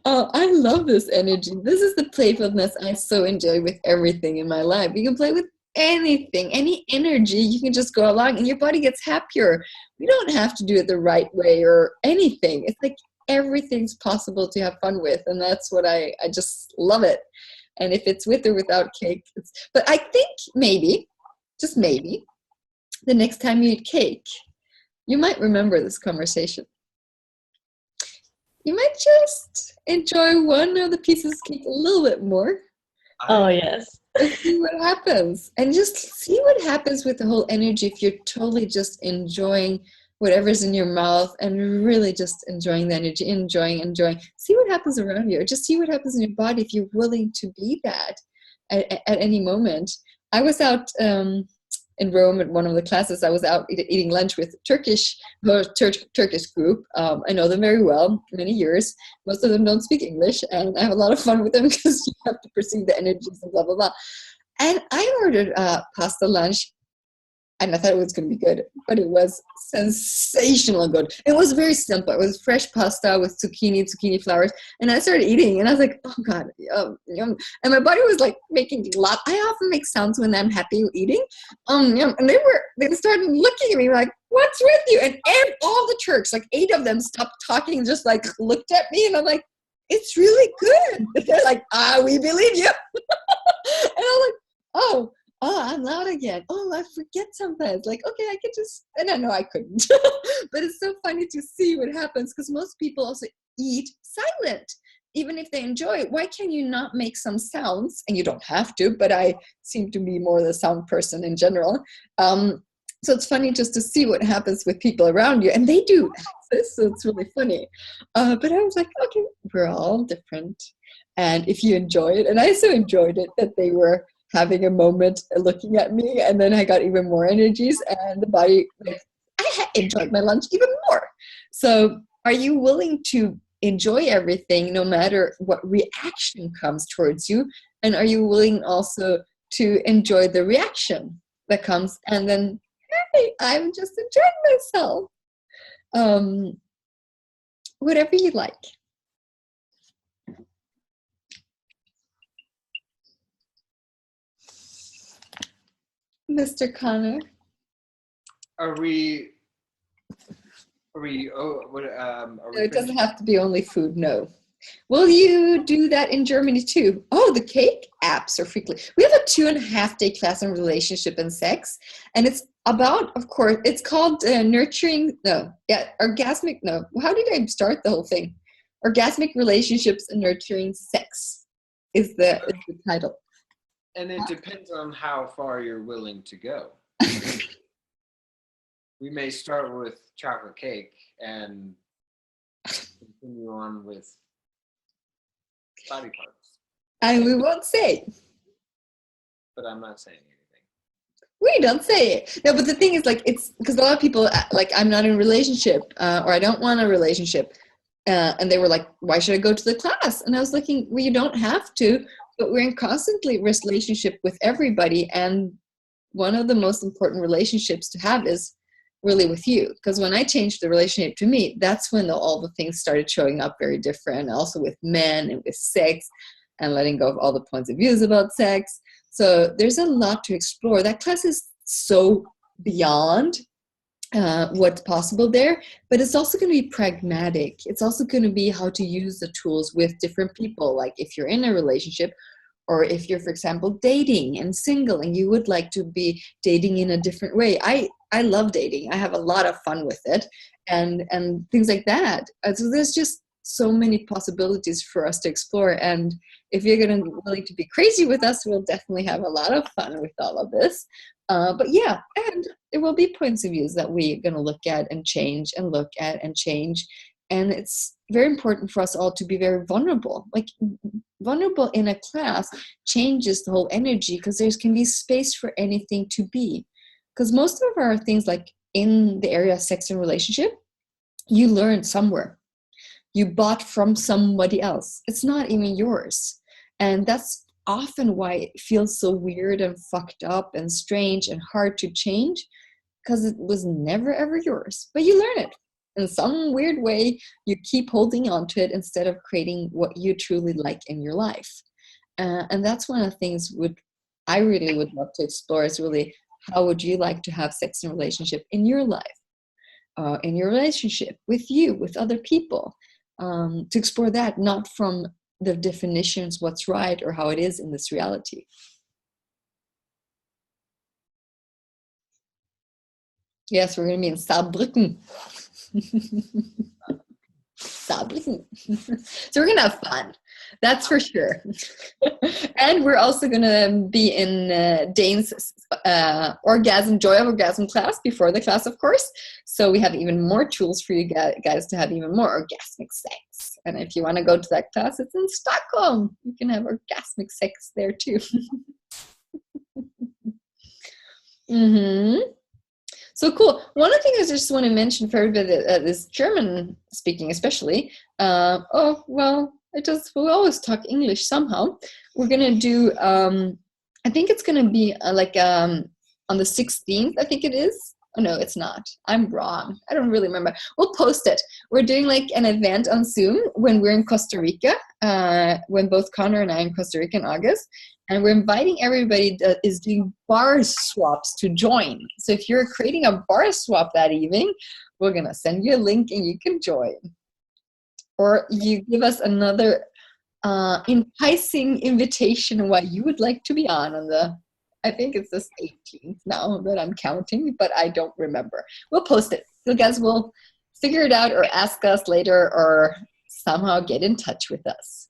Oh, I love this energy. This is the playfulness I so enjoy with everything in my life. You can play with anything, any energy. You can just go along and your body gets happier. We don't have to do it the right way or anything. It's like everything's possible to have fun with. And that's what I just love it. And if it's with or without cake, but I think maybe, just maybe, the next time you eat cake, you might remember this conversation. You might just enjoy one of the pieces of cake a little bit more. Oh, yes. And see what happens. And just see what happens with the whole energy if you're totally just enjoying whatever's in your mouth and really just enjoying the energy, enjoying. See what happens around you. Or just see what happens in your body if you're willing to be that at any moment. I was out in Rome at one of the classes. I was out eating lunch with Turkish group. I know them very well, many years. Most of them don't speak English, and I have a lot of fun with them because you have to perceive the energies and blah, blah, blah. And I ordered pasta lunch, and I thought it was going to be good, but it was sensational good. It was very simple. It was fresh pasta with zucchini flowers, and I started eating, and I was like, oh God, yum. And my body was like making a lot. I often make sounds when I'm happy eating, yum. And they started looking at me like, what's with you? And all the Turks, like 8 of them, stopped talking, and just like looked at me, and I'm like, it's really good. And they're like, we believe you. And I'm like, oh, I'm loud again. Oh, I forget sometimes. Like, okay, I could just, and I know I couldn't. But it's so funny to see what happens because most people also eat silent, even if they enjoy it. Why can you not make some sounds? And you don't have to, but I seem to be more the sound person in general. So it's funny just to see what happens with people around you. And they do this, so it's really funny. But I was like, okay, we're all different. And if you enjoy it, and I so enjoyed it that they were having a moment looking at me, and then I got even more energies, and the body, like, I enjoyed my lunch even more. So are you willing to enjoy everything no matter what reaction comes towards you? And are you willing also to enjoy the reaction that comes, and then, hey, I'm just enjoying myself? Whatever you like. Mr. Connor. Are we No, it doesn't have to be only food, no. Will you do that in Germany too? Oh, the cake apps are frequently. We have a 2.5-day class on relationship and sex, and it's about, of course, it's called nurturing. No, yeah, orgasmic. No, how did I start the whole thing? Orgasmic relationships and nurturing sex is the title. And it depends on how far you're willing to go. We may start with chocolate cake and continue on with body parts. And we won't say. But I'm not saying anything. We don't say it. No, but the thing is, like, it's because a lot of people, like, I'm not in a relationship or I don't want a relationship. And they were like, why should I go to the class? And I was looking, well, you don't have to, but we're in constantly relationship with everybody. And one of the most important relationships to have is really with you. Because when I changed the relationship to me, that's when all the things started showing up very different. Also with men and with sex and letting go of all the points of views about sex. So there's a lot to explore. That class is so beyond what's possible there, but it's also going to be pragmatic. It's also going to be how to use the tools with different people. Like if you're in a relationship, or if you're, for example, dating and single and you would like to be dating in a different way. I love dating. I have a lot of fun with it and things like that. So there's just so many possibilities for us to explore. And if you're going to be willing to be crazy with us, we'll definitely have a lot of fun with all of this. But yeah, and there will be points of views that we're going to look at and change and look at and change. And it's very important for us all to be very vulnerable. Like vulnerable in a class changes the whole energy because there can be space for anything to be. Because most of our things, like in the area of sex and relationship, you learned somewhere. You bought from somebody else. It's not even yours. And that's often why it feels so weird and fucked up and strange and hard to change, because it was never ever yours. But you learn it. In some weird way, you keep holding on to it instead of creating what you truly like in your life. And that's one of the things I really would love to explore is really, how would you like to have sex and relationship in your life, in your relationship, with you, with other people, to explore that, not from the definitions, what's right or how it is in this reality. Yes, we're going to be in Saarbrücken. Saarbrücken. So we're going to have fun. That's for sure. And we're also going to be in Dane's Joy of Orgasm class before the class, of course. So we have even more tools for you guys to have even more orgasmic sex. And if you want to go to that class, it's in Stockholm. You can have orgasmic sex there too. So cool. One of the things I just want to mention for everybody that is German speaking, especially, we always talk English somehow. We're going to do, I think it's going to be on the 16th, I think it is. Oh, no, it's not. I'm wrong. I don't really remember. We'll post it. We're doing like an event on Zoom when we're in Costa Rica, when both Connor and I are in Costa Rica in August. And we're inviting everybody that is doing bar swaps to join. So if you're creating a bar swap that evening, we're going to send you a link and you can join. Or you give us another enticing invitation why you would like to be on I think it's this 18th now that I'm counting, but I don't remember. We'll post it. You guys will figure it out or ask us later or somehow get in touch with us.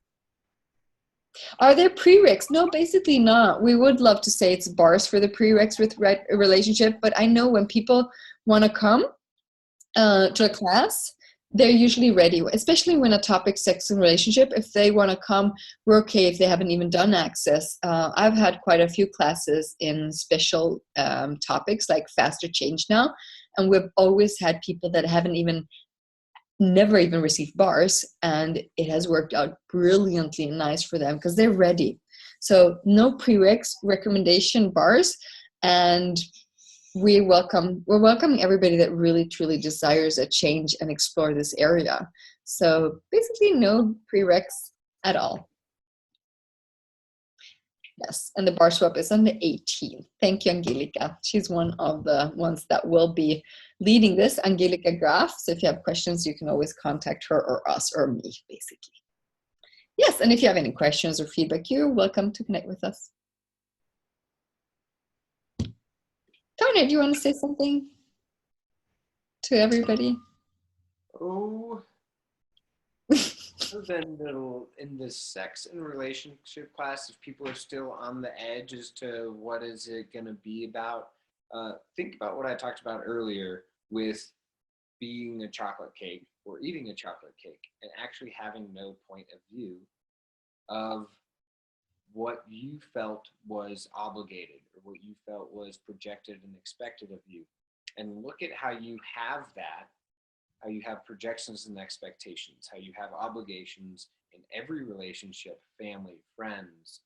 Are there prereqs? No, basically not. We would love to say it's bars for the prereqs with a relationship, but I know when people want to come to a class, they're usually ready, especially when a topic sex and relationship. If they want to come, we're okay if they haven't even done access. I've had quite a few classes in special topics like faster change now, and we've always had people that never even received bars, and it has worked out brilliantly nice for them because they're ready. So no prereqs, recommendation bars, and we're welcoming everybody that really truly desires a change and explore this area. So basically no prereqs at all. Yes, and the bar swap is on the 18th. Thank you, Angelica. She's one of the ones that will be leading this, Angelica Graf. So if you have questions, you can always contact her or us or me, basically. Yes, and if you have any questions or feedback, you're welcome to connect with us. Tony, do you want to say something to everybody? Oh, then in this sex and relationship class, if people are still on the edge as to what is it going to be about, think about what I talked about earlier with being a chocolate cake or eating a chocolate cake and actually having no point of view of what you felt was obligated or what you felt was projected and expected of you. And look at how you have that, how you have projections and expectations, how you have obligations in every relationship, family, friends,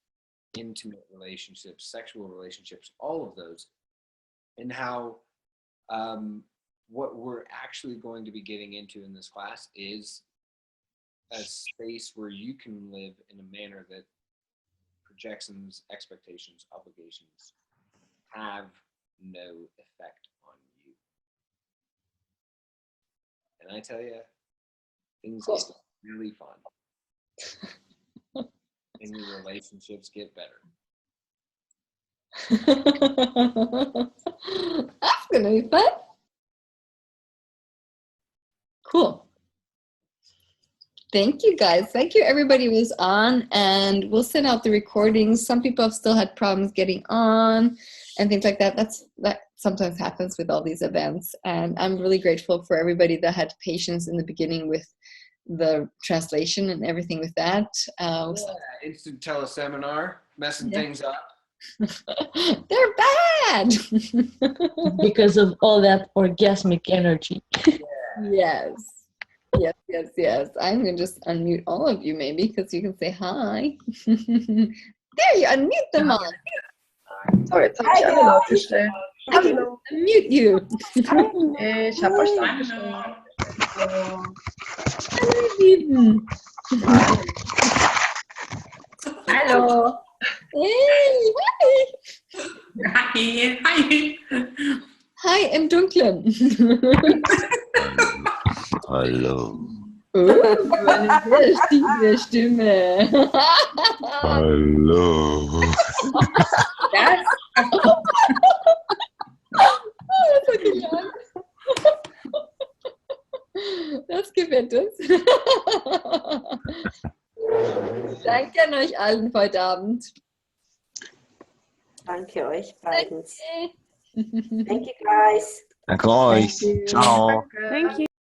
intimate relationships, sexual relationships, all of those, and how what we're actually going to be getting into in this class is a space where you can live in a manner that projections, expectations, obligations have no effect on you. And I tell you, things get really fun. And your relationships get better. That's gonna be fun. Cool. Thank you guys. Thank you everybody who was on, and we'll send out the recordings. Some people have still had problems getting on and things like that. That sometimes happens with all these events, and I'm really grateful for everybody that had patience in the beginning with the translation and everything with that. Instant teleseminar, messing things up. They're bad. Because of all that orgasmic energy. Yes. I'm going to just unmute all of you maybe, because you can say hi. There you unmute them all. Sorry, jetzt habe ich alle lautgestellt. Hallo. Unmute you. Ich habe euch eingestellt. Hallo, ihr Lieben. Hallo. Hey, Hi, hi. hi im Dunkeln. Hallo. Eine sehr tiefe Stimme. Hallo. Das? Das hat gelernt. Das gefällt uns. Danke an euch allen für heute Abend. Danke euch beiden. Danke. Thank you guys. Danke euch. Ciao. Thank you.